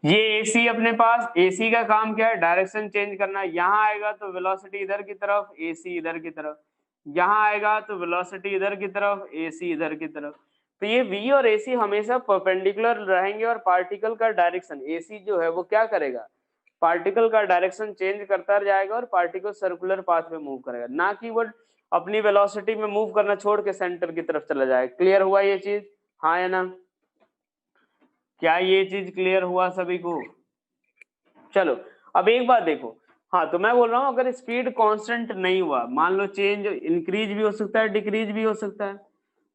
ये AC अपने पास, AC का काम क्या है, डायरेक्शन चेंज करना। यहाँ आएगा तो वेलोसिटी इधर की तरफ, AC इधर की तरफ, यहाँ आएगा तो वेलोसिटी इधर की तरफ, AC इधर की तरफ। तो ये V और AC हमेशा परपेंडिकुलर रहेंगे और पार्टिकल का डायरेक्शन AC जो है वो क्या करेगा, पार्टिकल का डायरेक्शन चेंज करता जाएगा और पार्टिकल सर्कुलर पाथ में मूव करेगा, ना कि वो अपनी वेलोसिटी में मूव करना छोड़ के सेंटर की तरफ चला जाएगा। क्लियर हुआ ये चीज, हाँ या ना? क्या ये चीज क्लियर हुआ सभी को? चलो अब एक बात देखो, हाँ तो मैं बोल रहा हूँ अगर स्पीड कांस्टेंट नहीं हुआ, मान लो चेंज इंक्रीज भी हो सकता है डिक्रीज भी हो सकता है,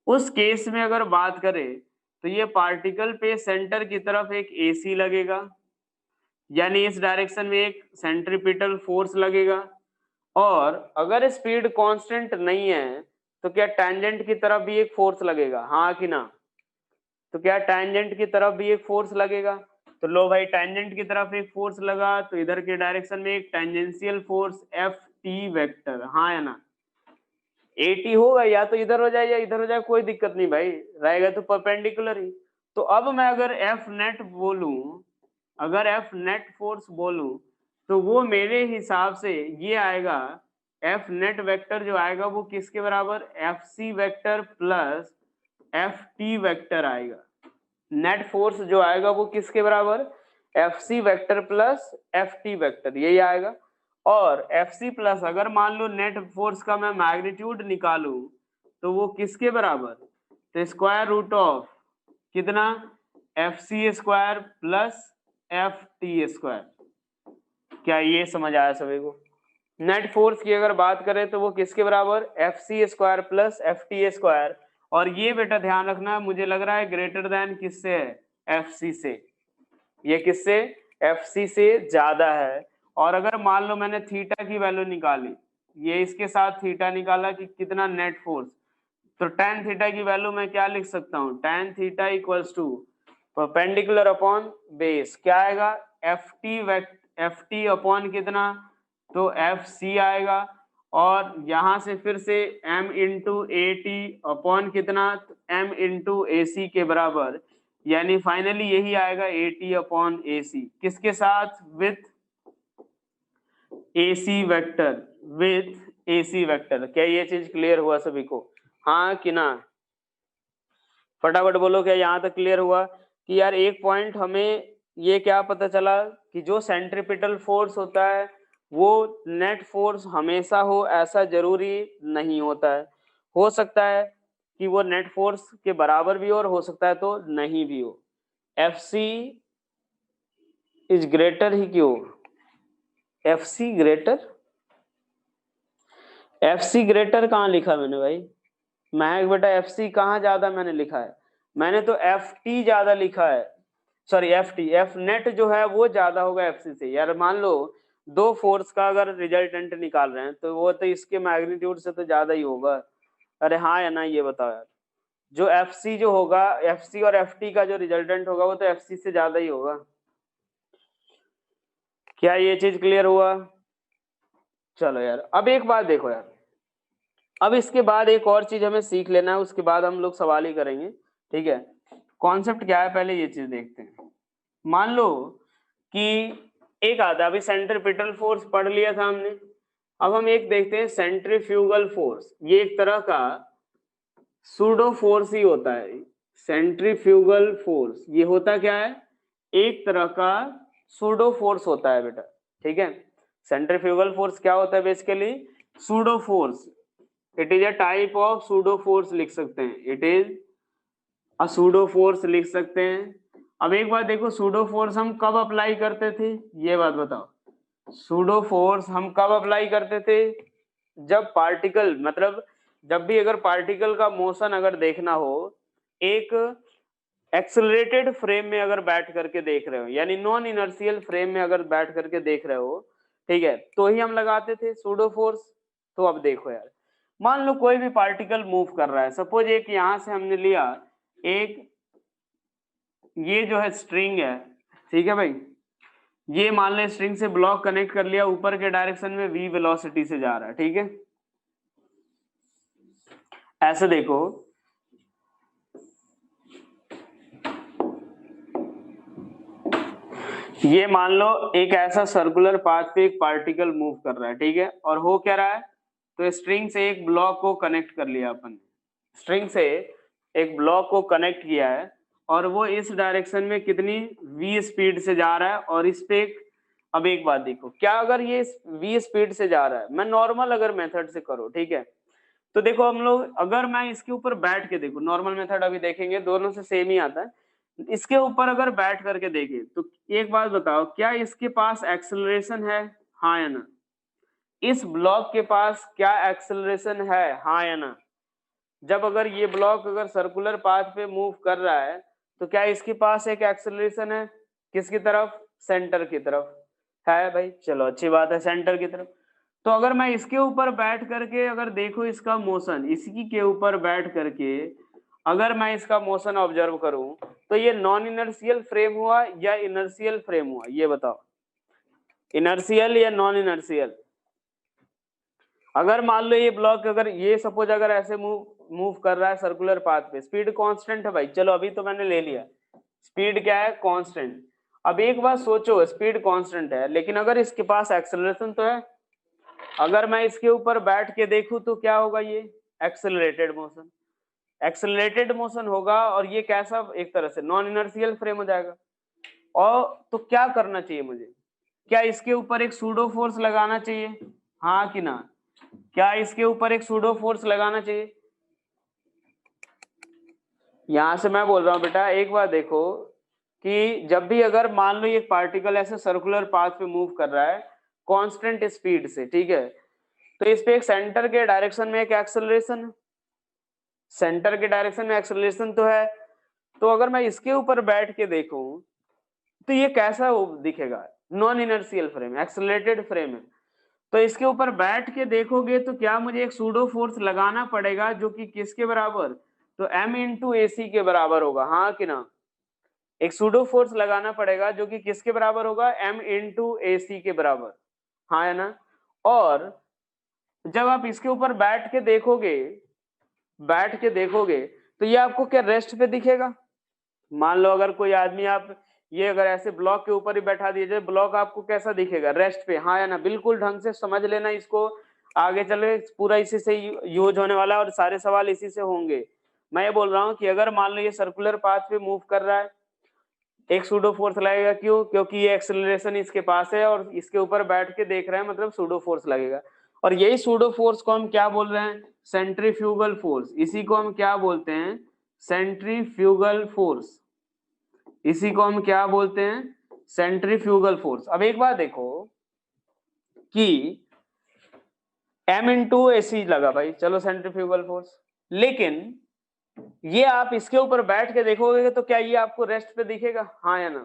उस केस में अगर बात करें तो ये पार्टिकल पे सेंटर की तरफ एक AC लगेगा, यानी इस डायरेक्शन में एक सेंट्रीपिटल फोर्स लगेगा। और अगर स्पीड कांस्टेंट नहीं है तो क्या टैंजेंट की तरफ भी एक फोर्स लगेगा, हाँ कि ना? तो क्या टैंजेंट की तरफ भी एक फोर्स लगेगा? तो लो भाई, टैंजेंट की तरफ एक फोर्स लगा तो इधर के डायरेक्शन में एक टेंजेंशियल फोर्स FT वेक्टर, हाँ या ना? AT होगा, या तो इधर हो जाए या इधर हो जाए, कोई दिक्कत नहीं भाई, रहेगा तो परपेंडिकुलर ही। तो अब मैं अगर F नेट बोलूं, अगर F नेट फोर्स बोलूं तो वो मेरे हिसाब से ये आएगा, F नेट वेक्टर जो आएगा वो किसके बराबर, FC vector plus FT vector आएगा। नेट फोर्स जो आएगा वो किसके बराबर, FC vector plus FT vector, यही आएगा। और FC प्लस अगर मान लो नेट फोर्स का मैं मैग्नीट्यूड निकालूं तो वो किसके बराबर, तो स्क्वायर रूट ऑफ कितना, FC square plus FT square. क्या ये समझ आया सभी को? नेट फोर्स की अगर बात करें तो वो किसके बराबर, FC square plus FT square. और ये बेटा ध्यान रखना, मुझे लग रहा है ग्रेटर देन किससे है, FC से, ये किससे, FC से ज्यादा है। और अगर मान लो मैंने थीटा की वैल्यू निकाली, ये इसके साथ थीटा निकाला कि कितना नेट फोर्स, तो tan थीटा की वैल्यू मैं क्या लिख सकता हूँ, tan theta equals to perpendicular upon base, क्या आएगा, FT अपॉन कितना, तो FC आएगा। और यहां से फिर से m इंटू AT अपॉन कितना, m इंटू AC के बराबर, यानी फाइनली यही आएगा AT अपॉन AC, किसके साथ, with AC vector, with AC vector. क्या ये चीज क्लियर हुआ सभी को, हाँ कि ना? फटाफट बोलो, क्या यहाँ तक क्लियर हुआ कि यार एक पॉइंट हमें ये क्या पता चला कि जो सेंट्रीपिटल फोर्स होता है वो नेट फोर्स हमेशा हो ऐसा जरूरी नहीं होता है, हो सकता है कि वो नेट फोर्स के बराबर भी हो सकता है तो नहीं भी हो। FC इज ग्रेटर ही क्यों, FC ग्रेटर, FC ग्रेटर कहाँ लिखा मैंने भाई, महक बेटा FC कहाँ ज्यादा मैंने लिखा है, मैंने तो FT ज्यादा लिखा है, सॉरी FT, F नेट जो है वो ज्यादा होगा FC से। यार मान लो दो फोर्स का अगर रिजल्टेंट निकाल रहे हैं तो वो तो इसके मैग्नीट्यूड से तो ज्यादा ही होगा, अरे हाँ या ना, ये बताओ यार। जो FC जो होगा, FC और FT का जो रिजल्टेंट होगा वो तो FC से ज्यादा ही होगा। क्या ये चीज क्लियर हुआ? चलो यार अब एक बात देखो यार, अब इसके बाद एक और चीज हमें सीख लेना है, उसके बाद हम लोग सवाल ही करेंगे, ठीक है? कॉन्सेप्ट क्या है पहले ये चीज देखते हैं। मान लो कि एक आता, अभी सेंट्रीपिटल फोर्स पढ़ लिया था हमने, अब हम एक देखते हैं सेंट्रीफ्यूगल फोर्स। ये एक तरह का सूडो फोर्स ही होता है, सेंट्रीफ्यूगल फोर्स ये होता क्या है, एक तरह का सूडो फोर्स होता है बेटा, ठीक है? सेंट्रीफ्यूगल फोर्स क्या होता है basically, pseudo force, it is a type of pseudo force लिख सकते हैं, it is a pseudo force लिख सकते हैं। अब एक बात देखो, सूडो फोर्स हम कब अप्लाई करते थे, ये बात बताओ, सूडो फोर्स हम कब अप्लाई करते थे, जब पार्टिकल, मतलब जब भी अगर पार्टिकल का मोशन अगर देखना हो, एक एक्सेलरेटेड फ्रेम में अगर बैठ करके देख रहे हो, यानी नॉन इनर्शियल फ्रेम में अगर बैठ करके देख रहे हो, ठीक है, तो ही हम लगाते थे सूडो फोर्स। तो अब देखो यार, मान लो कोई भी पार्टिकल मूव कर रहा है, सपोज एक यहां से हमने लिया, एक ये जो है स्ट्रिंग है, ठीक है भाई, ये मान ले स्ट्रिंग से ब्लॉक कनेक्ट कर लिया, ऊपर के डायरेक्शन में v वेलोसिटी से जा रहा है, ठीक है? ऐसे देखो, ये मान लो एक ऐसा सर्कुलर पाथ पे एक पार्टिकल मूव कर रहा है, ठीक है, और हो क्या रहा है, तो स्ट्रिंग से एक ब्लॉक को कनेक्ट कर लिया अपन ने, स्ट्रिंग से एक ब्लॉक को कनेक्ट किया है और वो इस डायरेक्शन में कितनी v स्पीड से जा रहा है, और इस पे अब एक बात देखो, क्या अगर ये v स्पीड से जा रहा है, मैं नॉर्मल अगर मेथड से करो, ठीक है, तो देखो हम लोग अगर मैं इसके ऊपर बैठ के देखो, नॉर्मल मेथड अभी देखेंगे, दोनों से सेम ही आता है, इसके ऊपर अगर बैठ करके देखें तो एक बात बताओ, क्या इसके पास एक्सेलरेशन है, हाँ या ना, इस ब्लॉक के पास क्या एक्सेलरेशन है, हाँ या ना, जब अगर ये ब्लॉक अगर सर्कुलर पाथ पे मूव कर रहा है तो क्या इसके पास एक एक्सेलरेशन है, किसकी तरफ, सेंटर की तरफ है भाई, चलो अच्छी बात है, सेंटर की तरफ। तो अगर मैं इसके ऊपर बैठ करके अगर देखो इसका मोशन, इसी के ऊपर बैठ करके अगर मैं इसका मोशन ऑब्जर्व करूं तो ये नॉन इनर्शियल फ्रेम हुआ या इनर्शियल फ्रेम हुआ, ये बताओ, इनर्शियल या नॉन इनर्शियल। अगर मान लो ये ब्लॉक अगर ये सपोज अगर ऐसे मूव कर रहा है सर्कुलर पाथ पे, स्पीड कांस्टेंट है भाई, चलो अभी तो मैंने ले लिया, स्पीड क्या है, कांस्टेंट। अब एक बात सोचो, स्पीड कांस्टेंट है लेकिन अगर इसके पास एक्सेलरेशन तो है, अगर मैं इसके ऊपर बैठ के देखूं तो क्या होगा, ये एक्सेलरेटेड मोशन, एक्सेलरेटेड मोशन होगा, और ये कैसा, एक तरह से नॉन इनर्शियल फ्रेम हो जाएगा। और तो क्या करना चाहिए मुझे, क्या इसके ऊपर एक सूडो फोर्स लगाना चाहिए, हाँ कि ना, क्या इसके ऊपर एक सूडो फोर्स लगाना चाहिए। यहां से मैं बोल रहा हूं बेटा, एक बार देखो कि जब भी अगर मान लो ये पार्टिकल ऐसे सर्कुलर पाथ पे मूव कर रहा है कांस्टेंट स्पीड से, ठीक है, तो इस पे एक सेंटर के डायरेक्शन में एक एक्सेलरेशन है, सेंटर के डायरेक्शन में एक्सेलरेशन तो है, तो अगर मैं इसके ऊपर बैठ के देखूं तो ये कैसा दिखेगा, non inertial frame, accelerated frame है, तो इसके ऊपर बैठ के देखोगे तो क्या मुझे एक सूडो फोर्स लगाना पड़ेगा जो कि किसके बराबर, तो m इंटू ए सी के बराबर होगा, हाँ कि ना, एक सूडो फोर्स लगाना पड़ेगा जो कि किसके बराबर होगा, m इंटू ए सी के बराबर, हाँ है ना। और जब आप इसके ऊपर बैठ के देखोगे तो ये आपको क्या रेस्ट पे दिखेगा, मान लो अगर कोई आदमी आप ये अगर ऐसे ब्लॉक के ऊपर ही बैठा दीजिए, ब्लॉक आपको कैसा दिखेगा, रेस्ट पे, हाँ या ना, बिल्कुल ढंग से समझ लेना इसको, आगे चले पूरा इसी से यूज होने वाला है और सारे सवाल इसी से होंगे। मैं ये बोल रहा हूँ कि अगर मान लो ये सर्कुलर पाथ पे मूव कर रहा है, एक सूडो फोर्स लगेगा, क्यों, क्योंकि ये एक्सेलरेशन इसके पास है और इसके ऊपर बैठ के देख रहे हैं, मतलब सूडो फोर्स लगेगा। और यही सूडो फोर्स को हम क्या बोल रहे हैं, सेंट्रीफ्यूगल फोर्स, इसी को हम क्या बोलते हैं, सेंट्रीफ्यूगल फोर्स, इसी को हम क्या बोलते हैं, सेंट्रीफ्यूगल फोर्स। अब एक बात देखो कि m इंटू ए सी लगा भाई, चलो सेंट्रीफ्यूगल फोर्स, लेकिन ये आप इसके ऊपर बैठ के देखोगे तो क्या ये आपको रेस्ट पे दिखेगा, हाँ या ना,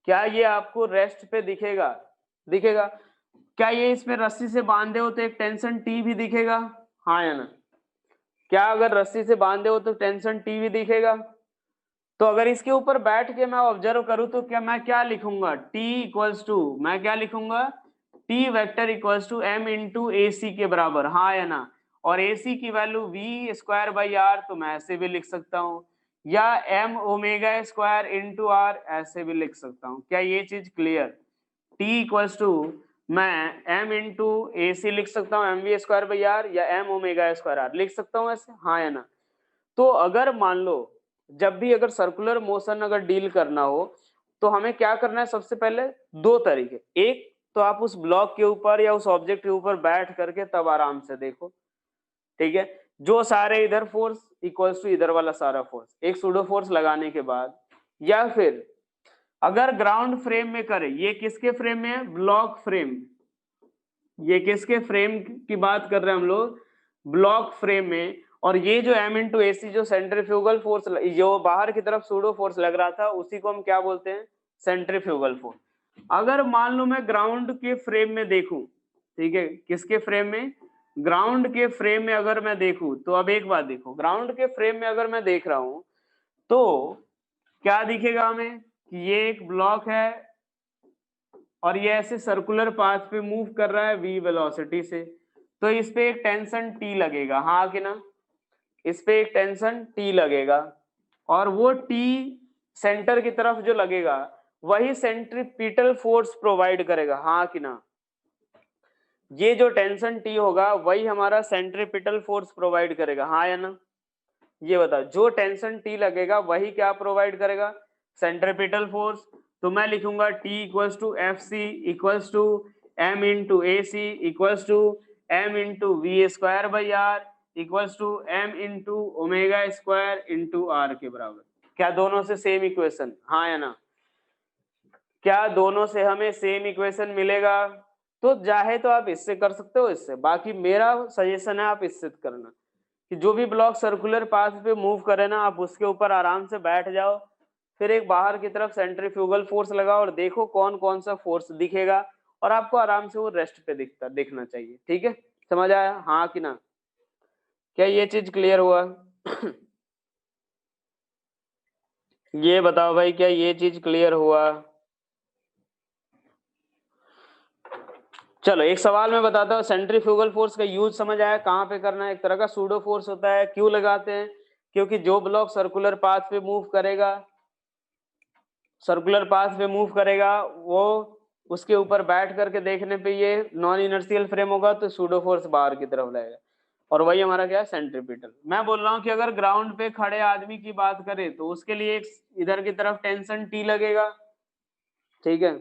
क्या ये आपको रेस्ट पे दिखेगा, दिखेगा, क्या ये इसमें रस्सी से बांधे हो तो एक टेंशन टी भी दिखेगा, हाँ या ना, क्या अगर रस्सी से बांधे हो तो टेंशन टी भी दिखेगा। तो अगर इसके ऊपर बैठ के मैं ऑब्जर्व करूं तो क्या मैं क्या लिखूंगा, t इक्वल्स टू, मैं क्या लिखूंगा, t vector equals to m into A C के बराबर, हाँ या ना, और ए सी की value v square by R, तो मैं ऐसे भी लिख सकता हूं, या m omega square into R, ऐसे भी लिख सकता हूं। क्या ये चीज क्लियर, t इक्वल्स टू मैं m इंटू ए सी लिख सकता हूँ, M V square by R, या m ओमेगा स्क्वायर आर लिख सकता हूँ ऐसे, हाँ या ना। तो अगर मान लो जब भी अगर सर्कुलर मोशन अगर डील करना हो तो हमें क्या करना है, सबसे पहले दो तरीके, एक तो आप उस ब्लॉक के ऊपर या उस ऑब्जेक्ट के ऊपर बैठ करके तब आराम से देखो, ठीक है, जो सारे इधर फोर्स इक्वल्स टू इधर वाला सारा फोर्स, एक सूडो फोर्स लगाने के बाद, या फिर अगर ग्राउंड फ्रेम में करें, ये किसके फ्रेम में है, ब्लॉक फ्रेम, ये किसके फ्रेम की बात कर रहे हैं हम लोग, ब्लॉक फ्रेम में, और ये जो m इंटू ए सी जो सेंट्रीफ्यूगल फोर्स जो बाहर की तरफ सूडो फोर्स लग रहा था उसी को हम क्या बोलते हैं, सेंट्रीफ्यूगल फोर्स। अगर मान लो मैं ग्राउंड के फ्रेम में देखूं, ठीक है, किसके फ्रेम में, ग्राउंड के फ्रेम में अगर मैं देखूं, तो अब एक बात देखो, ग्राउंड के फ्रेम में अगर मैं देख रहा हूं तो क्या दिखेगा हमें कि ये एक ब्लॉक है और ये ऐसे सर्कुलर पाथ पे मूव कर रहा है v वेलोसिटी से, तो इस पे एक टेंशन t लगेगा, हाँ कि ना, इस पे एक टेंशन t लगेगा, और वो t सेंटर की तरफ जो लगेगा वही सेंट्रीपिटल फोर्स प्रोवाइड करेगा, हाँ कि ना? ये जो टेंशन T होगा वही हमारा सेंट्रीपिटल फोर्स प्रोवाइड करेगा, हाँ या ना? ये बताओ, जो टेंशन T लगेगा वही क्या प्रोवाइड करेगा? Centripetal force. तो मैं लिखूंगा T equals to F C equals to M into A C equals to M into V square by R equals to M into omega square into R के बराबर। क्या दोनों से सेम इक्वेशन? हाँ या ना? क्या दोनों से हमें सेम इक्वेशन मिलेगा? तो चाहे तो आप इससे कर सकते हो, इससे, बाकी मेरा सजेशन है आप इससे करना, कि जो भी ब्लॉक सर्कुलर पाथ पे मूव करे ना, आप उसके ऊपर आराम से बैठ जाओ, फिर एक बाहर की तरफ सेंट्रीफ्यूगल फोर्स लगाओ और देखो कौन कौन सा फोर्स दिखेगा, और आपको आराम से वो रेस्ट पे दिखना चाहिए। ठीक है, समझ आया? हाँ कि ना? क्या ये चीज क्लियर हुआ? ये बताओ भाई, क्या ये चीज क्लियर हुआ? चलो एक सवाल मैं बताता हूँ, सेंट्रीफ्यूगल फोर्स का यूज समझ आया? कहाँ पे करना है? एक तरह का सूडो फोर्स होता है। क्यों लगाते हैं? क्योंकि जो ब्लॉक सर्कुलर पाथ पे मूव करेगा, वो उसके ऊपर बैठ करके देखने पे ये नॉन इनर्शियल फ्रेम होगा, तो सूडो फोर्स बाहर की तरफ लगेगा, और वही हमारा क्या है? सेंट्रीपिटल। मैं बोल रहा हूँ कि अगर ग्राउंड पे खड़े आदमी की बात करें तो उसके लिए एक इधर की तरफ टेंशन T लगेगा, ठीक है?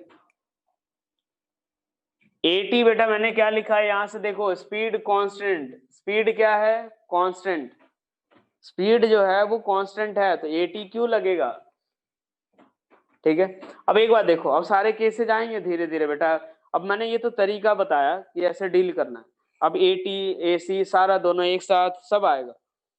AT बेटा मैंने क्या लिखा है यहां से देखो, स्पीड कांस्टेंट। स्पीड क्या है? कांस्टेंट। स्पीड जो है वो कांस्टेंट है, तो AT क्यों लगेगा? ठीक है, अब एक बात देखो, अब सारे केसेज आएंगे धीरे धीरे बेटा। अब मैंने ये तो तरीका बताया कि ऐसे डील करना है, अब AT AC सारा दोनों एक साथ सब आएगा।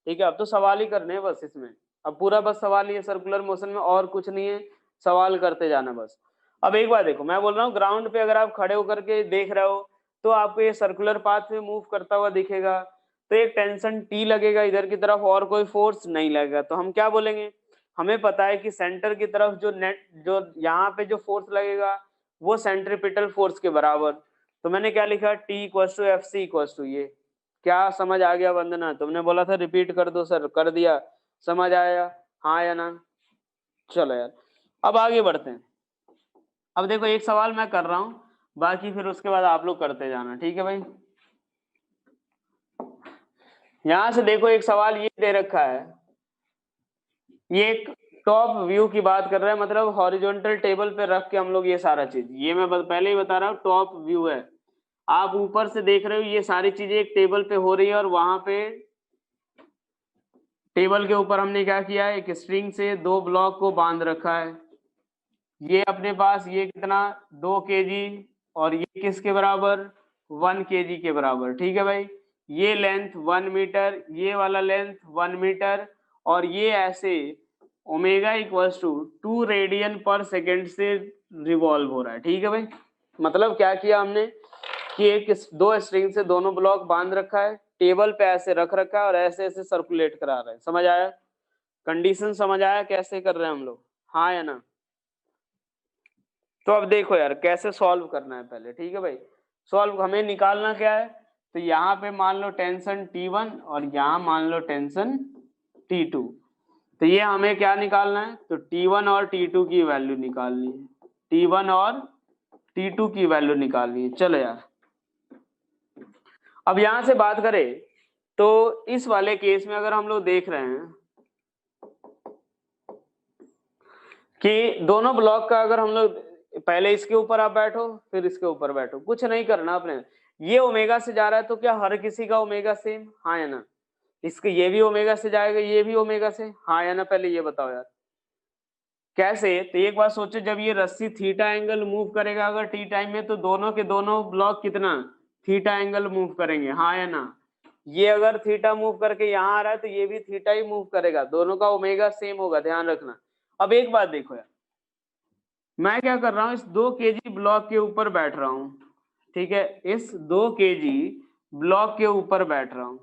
ठीक है, अब तो सवाल ही करने हैं बस इसमें, अब पूरा बस सवाल ही है सर्कुलर मोशन में, और कुछ नहीं है, सवाल करते जाना बस। अब एक बात देखो, मैं बोल रहा हूँ ग्राउंड पे अगर आप खड़े होकर के देख रहे हो तो आपको ये सर्कुलर पाथ में मूव करता हुआ दिखेगा, तो एक टेंशन T लगेगा इधर की तरफ, और कोई फोर्स नहीं लगेगा, तो हम क्या बोलेंगे? हमें पता है कि सेंटर की तरफ जो यहाँ पे जो फोर्स लगेगा वो सेंट्रीपिटल फोर्स के बराबर। तो मैंने क्या लिखा? T equals to F C equals to ये। क्या समझ आ गया वंदना? तुमने बोला था रिपीट कर दो सर, कर दिया, समझ आया? हाँ या ना? चलो यार, अब आगे बढ़ते हैं। अब देखो एक सवाल मैं कर रहा हूँ, बाकी फिर उसके बाद आप लोग करते जाना, ठीक है भाई? यहां से देखो एक सवाल ये दे रखा है, ये एक टॉप व्यू की बात कर रहे हैं, मतलब हॉरिजॉन्टल टेबल पे रख के हम लोग ये सारा चीज, ये मैं पहले ही बता रहा हूँ टॉप व्यू है। आप ऊपर से देख रहे हो ये सारी चीजें एक टेबल पे हो रही है, और वहां पे टेबल के ऊपर हमने क्या किया है? एक स्ट्रिंग से दो ब्लॉक को बांध रखा है। ये अपने पास ये कितना? 2 kg, और ये किसके बराबर? 1 kg के बराबर, ठीक है भाई? ये लेंथ 1 मीटर, ये वाला लेंथ 1 मीटर, और ये ऐसे ओमेगा इक्वल्स टू 2 रेडियन पर सेकेंड से रिवॉल्व हो रहा है, ठीक है भाई? मतलब क्या किया हमने कि एक दो स्ट्रिंग से दोनों ब्लॉक बांध रखा है, टेबल पे ऐसे रख रखा है, और ऐसे ऐसे सर्कुलेट करा रहे हैं। समझ आया? कंडीशन समझ आया कैसे कर रहे हैं हम लोग? हाँ या ना? तो अब देखो यार कैसे सॉल्व करना है पहले, ठीक है भाई? सॉल्व हमें निकालना क्या है? तो यहाँ पे मान लो टेंशन T1 और यहाँ मान लो टेंशन T2। तो ये हमें क्या निकालना है? तो T1 और T2 की वैल्यू निकालनी है, T1 और T2 की वैल्यू निकालनी है। चलो यार, अब यहां से बात करें तो इस वाले केस में अगर हम लोग देख रहे हैं कि दोनों ब्लॉक का, अगर हम लोग पहले इसके ऊपर आप बैठो फिर इसके ऊपर बैठो, कुछ नहीं करना अपने, ये ओमेगा से जा रहा है तो क्या हर किसी का ओमेगा सेम? हाँ या ना? इसके ये भी ओमेगा से जाएगा, ये भी ओमेगा से, हाँ या ना? पहले ये बताओ यार कैसे? तो एक बात सोचो, जब ये रस्सी थीटा एंगल मूव करेगा अगर टी टाइम में, तो दोनों के दोनों ब्लॉक कितना थीटा एंगल मूव करेंगे, हाँ या ना? ये अगर थीटा मूव करके यहाँ आ रहा है तो ये भी थीटा ही मूव करेगा, दोनों का ओमेगा सेम होगा, ध्यान रखना। अब एक बात देखो यार, मैं क्या कर रहा हूँ, इस 2 kg ब्लॉक के ऊपर बैठ रहा हूँ, ठीक है? इस 2 kg ब्लॉक के ऊपर बैठ रहा हूँ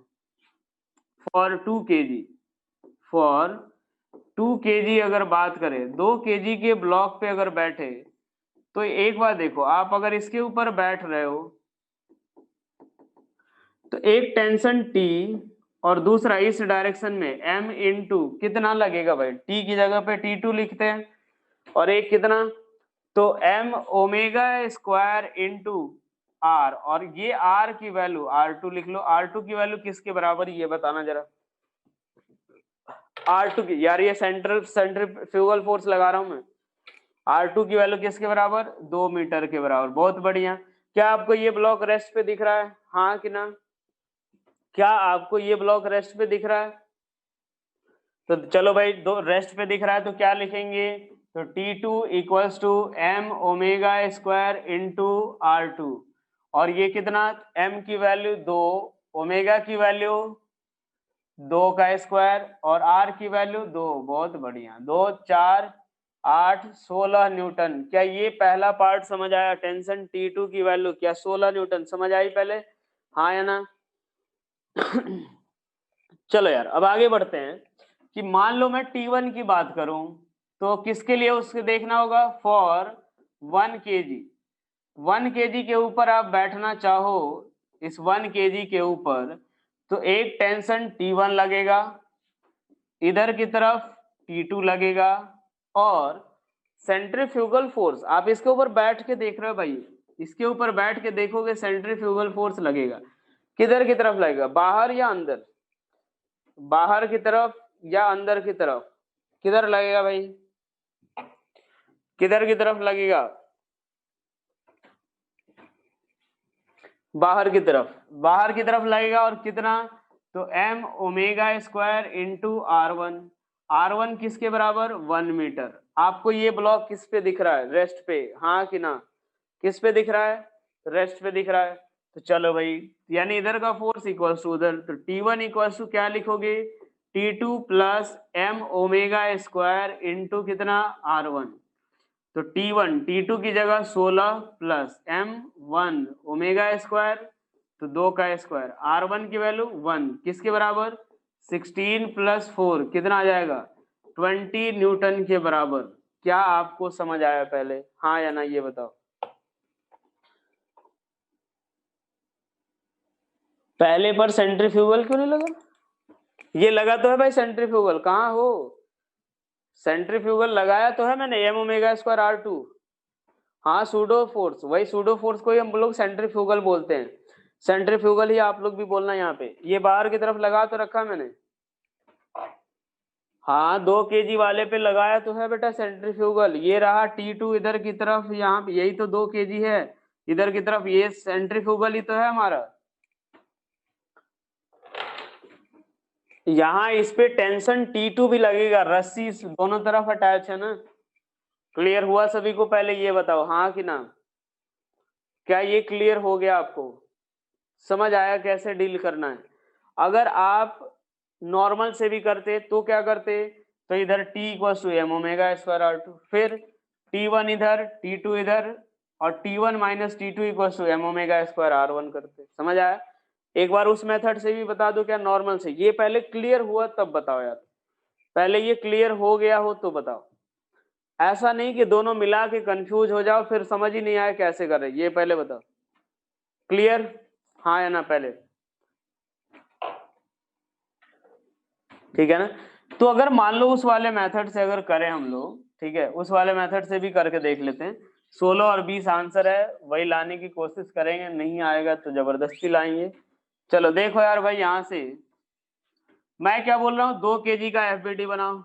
फॉर 2 kg, फॉर 2 kg अगर बात करें, 2 kg के ब्लॉक पे अगर बैठे, तो एक बार देखो, आप अगर इसके ऊपर बैठ रहे हो तो एक टेंशन T और दूसरा इस डायरेक्शन में M इंटू कितना लगेगा भाई? T की जगह पे T2 लिखते हैं, और एक कितना तो m omega square into r, और ये r की वैल्यू r2 लिख लो। r2 की वैल्यू किसके बराबर ये बताना जरा। R2 की, यार ये सेंट्रीफ्यूगल फोर्स लगा रहा हूं मैं। R2 की वैल्यू किसके बराबर, 2 मीटर के बराबर। बहुत बढ़िया। क्या आपको ये ब्लॉक रेस्ट पे दिख रहा है, हाँ कि ना? क्या आपको ये ब्लॉक रेस्ट पे दिख रहा है? तो चलो भाई, दो रेस्ट पे दिख रहा है तो क्या लिखेंगे, तो T2 equals to m omega square into R2, और ये कितना, m की वैल्यू 2, ओमेगा की वैल्यू 2 का स्क्वायर, और r की वैल्यू 2। बहुत बढ़िया, 2 4 8 16 न्यूटन। क्या ये पहला पार्ट समझ आया? टेंशन T2 की वैल्यू क्या 16 न्यूटन समझ आई पहले, हाँ या ना? चलो यार, अब आगे बढ़ते हैं कि मान लो मैं T1 की बात करूं तो किसके लिए उसके देखना होगा, फॉर 1 kg। 1 kg के ऊपर आप बैठना चाहो, इस 1 kg के ऊपर, तो एक टेंशन T1 लगेगा, इधर की तरफ T2 लगेगा, और सेंट्रीफ्यूगल फोर्स आप इसके ऊपर बैठ के देख रहे हो भाई, इसके ऊपर बैठ के देखोगे सेंट्रीफ्यूगल फोर्स लगेगा। किधर की तरफ लगेगा, बाहर या अंदर? बाहर की तरफ या अंदर की तरफ? किधर लगेगा भाई, किधर की तरफ लगेगा? बाहर की तरफ, बाहर की तरफ लगेगा। और कितना, तो m omega square into R1। R1 किसके बराबर, 1 मीटर। आपको ये ब्लॉक किस पे दिख रहा है, रेस्ट पे, हाँ कि ना? किस पे दिख रहा है, रेस्ट पे दिख रहा है। तो चलो भाई, यानी इधर का फोर्स इक्वल्स टू उधर, तो T1 इक्वल्स टू क्या लिखोगे, T2 plus m omega square into कितना, R1। तो T1 T2 की जगह 16 प्लस m1 ओमेगा स्क्वायर, तो 2 का स्क्वायर, R1 की वैल्यू 1 किसके बराबर, 16 प्लस 4 कितना आ जाएगा, 20 न्यूटन के बराबर। क्या आपको समझ आया पहले, हाँ या ना, ये बताओ। पहले पर सेंट्रीफ्यूगल क्यों नहीं लगा? ये लगा तो है भाई सेंट्रीफ्यूगल, कहाँ हो? सेंट्रीफ्यूगल लगाया तो है मैंने, m ओमेगा स्क्वायर R2। हाँ, सूडो फोर्स, वही सूडो फोर्स को ही हम लोग सेंट्रीफ्यूगल बोलते हैं। सेंट्रीफ्यूगल ही आप लोग भी बोलना यहाँ पे। ये बाहर की तरफ लगा तो रखा मैंने, हाँ 2 kg वाले पे लगाया तो है बेटा सेंट्रीफ्यूगल। ये रहा T2 इधर की तरफ, यहाँ पे यही तो 2 kg है, इधर की तरफ ये सेंट्रीफ्यूगल ही तो है हमारा। यहाँ इस पे टेंशन T2 भी लगेगा, रस्सी दोनों तरफ अटैच है ना। क्लियर हुआ सभी को? पहले ये बताओ, हाँ कि ना? क्या ये क्लियर हो गया आपको? समझ आया कैसे डील करना है? अगर आप नॉर्मल से भी करते तो क्या करते, तो इधर T equal to m omega square R2, फिर T1 इधर T2 इधर, और T1 minus T2 equal to m omega square R1 करते। समझ आया? एक बार उस मेथड से भी बता दो, क्या नॉर्मल से? ये पहले क्लियर हुआ तब बताओ यार, पहले ये क्लियर हो गया हो तो बताओ। ऐसा नहीं कि दोनों मिला के कंफ्यूज हो जाओ फिर समझ ही नहीं आया कैसे कर रहे, ये पहले बताओ। क्लियर, हाँ या ना? पहले ठीक है ना? तो अगर मान लो उस वाले मेथड से अगर करें हम लोग, ठीक है, उस वाले मेथड से भी करके देख लेते हैं। 16 और 20 आंसर है, वही लाने की कोशिश करेंगे, नहीं आएगा तो जबरदस्ती लाएंगे। चलो देखो यार भाई, यहां से मैं क्या बोल रहा हूँ, 2 kg का FBD बनाओ।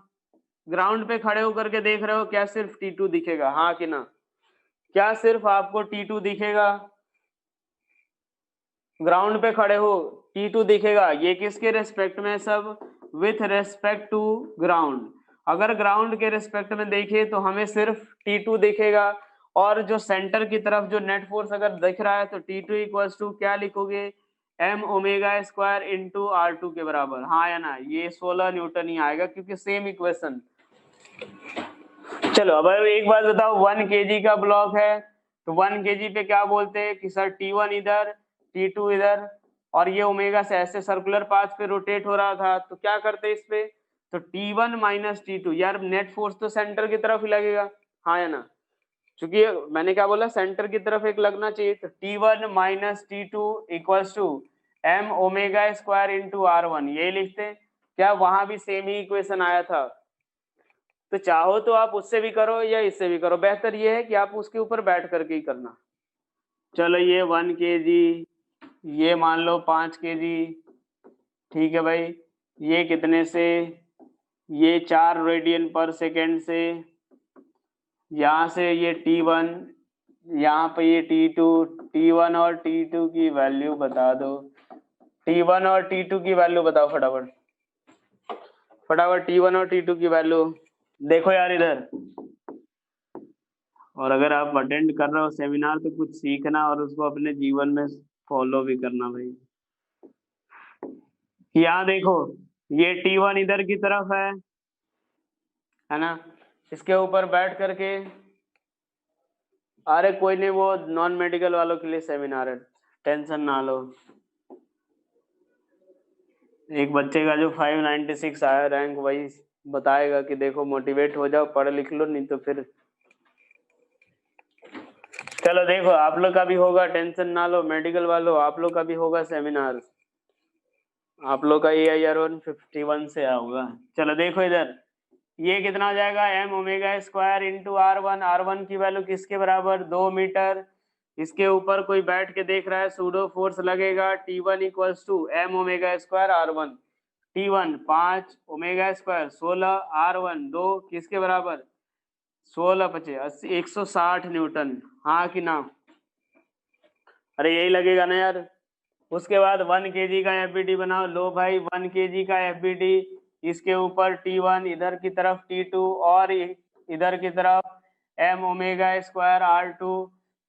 ग्राउंड पे खड़े होकर के देख रहे हो, क्या सिर्फ T2 दिखेगा, हाँ कि ना? क्या सिर्फ आपको T2 दिखेगा? ग्राउंड पे खड़े हो, T2 दिखेगा। ये किसके रेस्पेक्ट में सब, विथ रेस्पेक्ट टू ग्राउंड। अगर ग्राउंड के रेस्पेक्ट में देखें तो हमें सिर्फ T2 दिखेगा, और जो सेंटर की तरफ जो नेट फोर्स अगर दिख रहा है तो T2 इक्वल्स टू क्या लिखोगे, m omega square into R2 के बराबर, हाँ या ना? ये 16 न्यूटन ही आएगा क्योंकि सेम इक्वेशन। चलो अब एक बात बताओ, 1 kg का ब्लॉक है तो 1 kg पे क्या बोलते हैं कि सर T1 इधर T2 इधर, और ये ओमेगा से ऐसे सर्कुलर पाथ पे रोटेट हो रहा था, तो क्या करते इस पे, तो T1 माइनस T2, यार नेट फोर्स तो सेंटर की तरफ ही लगेगा, हाँ या ना? क्योंकि मैंने क्या बोला, सेंटर की तरफ एक लगना चाहिए, तो T1 minus T2 equals to m omega square into R1, यही लिखते हैं। क्या वहां भी सेम ही इक्वेशन आया था? तो चाहो तो आप उससे भी करो या इससे भी करो, बेहतर ये है कि आप उसके ऊपर बैठ करके ही करना। चलो ये 1 kg, ये मान लो 5 kg, ठीक है भाई, ये कितने से, ये 4 रेडियन पर सेकेंड से, यहाँ से ये T1, यहाँ पे ये T2, T1 और T2 की वैल्यू बता दो, T1 और T2 की वैल्यू बताओ फटाफट, फटाफट T1 और T2 की वैल्यू देखो यार इधर। और अगर आप अटेंड कर रहे हो सेमिनार तो कुछ सीखना और उसको अपने जीवन में फॉलो भी करना भाई। यहाँ देखो ये T1 इधर की तरफ है ना, इसके ऊपर बैठ करके, अरे कोई नहीं, वो नॉन मेडिकल वालों के लिए सेमिनार है, टेंशन ना लो। एक बच्चे का जो 596 आया रैंक, वही बताएगा कि देखो मोटिवेट हो जाओ, पढ़ लिख लो, नहीं तो फिर। चलो देखो आप लोग का भी होगा, टेंशन ना लो, मेडिकल वालों आप लोग का भी होगा सेमिनार, आप लोग का AIR 151 से आया होगा। चलो देखो इधर, ये कितना आ जाएगा, m omega square into R1 की वैल्यू किसके बराबर, 2 मीटर, इसके ऊपर कोई बैठ के देख रहा है, सूडो फोर्स लगेगा, T1 equals to m omega square R1, T1 5 omega square 16, R1 2 किसके बराबर, 16 5 80 160 न्यूटन, हाँ कि ना, अरे यही लगेगा ना यार। उसके बाद 1 kg का FBD बनाओ, लो भाई 1 kg का FBD, इसके ऊपर T1, इधर की तरफ T2 और इधर की तरफ m ओमेगा स्क्वायर R2।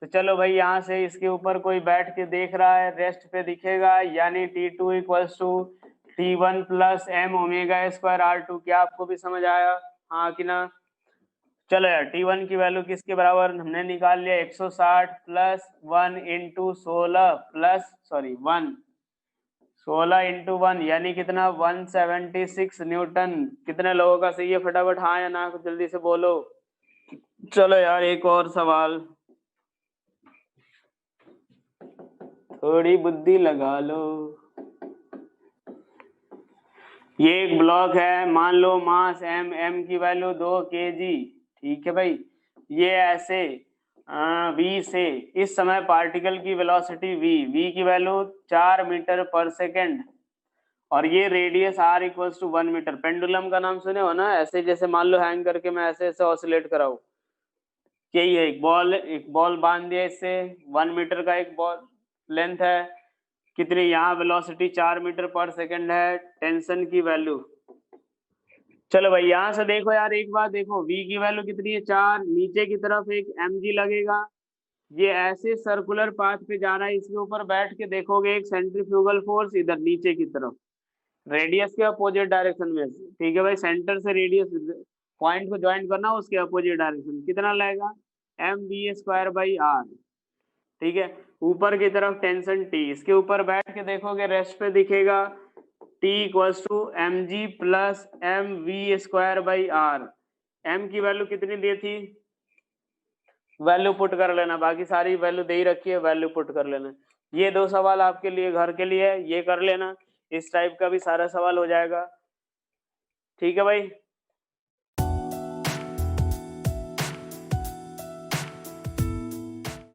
तो चलो भाई यहाँ से इसके ऊपर कोई बैठ के देख रहा है, रेस्ट पे दिखेगा, यानी T2 equals to T1 plus m omega square R2। क्या आपको भी समझ आया, हाँ कि ना। चलो यार T1 की वैल्यू किसके बराबर हमने निकाल लिया, 160 plus 1 into 16 plus sorry 1, 16 into 1 यानी कितना, 176 न्यूटन। कितने लोगों का सही है, फटाफट हाँ या ना जल्दी से बोलो। चलो यार एक और सवाल, थोड़ी बुद्धि लगा लो। ये एक ब्लॉक है, मान लो मास m की वैल्यू 2 kg, ठीक है भाई, ये ऐसे v से, इस समय पार्टिकल की वेलोसिटी v की वैल्यू 4 मीटर पर सेकेंड, और ये radius r equals to 1 metre. Pendulum का नाम सुने हो ना, ऐसे जैसे मान लो हैंग करके मैं ऐसे ऐसे ऑसिलेट कराऊं, यही है, एक बॉल बांध दिया, इससे 1 मीटर का एक बॉल लेंथ है, कितनी यहाँ वेलोसिटी 4 मीटर पर सेकेंड है, टेंशन की वैल्यू। चलो भाई यहाँ से देखो यार, एक बात देखो, v की वैल्यू कितनी है 4, नीचे की तरफ एक mg लगेगा, ये ऐसे सर्कुलर पाथ पे जा रहा है, इसके ऊपर बैठ के देखोगे एक सेंट्रीफ्यूगल फोर्स इधर नीचे की तरफ, रेडियस के अपोजिट डायरेक्शन में, ठीक है भाई, सेंटर से रेडियस पॉइंट को ज्वाइन करना, उसके अपोजिट डायरेक्शन, कितना लगेगा, mv स्क्वायर बाई r, ठीक है। ऊपर की तरफ टेंशन T, इसके ऊपर बैठ के देखोगे रेस्ट पे दिखेगा T equals to mg plus mv square by r। m की वैल्यू कितनी दी थी, वैल्यू पुट कर लेना, बाकी सारी वैल्यू दे ही रखी है, वैल्यू पुट कर लेना। ये 2 सवाल आपके लिए घर के लिए, ये कर लेना, इस टाइप का भी सारा सवाल हो जाएगा, ठीक है भाई।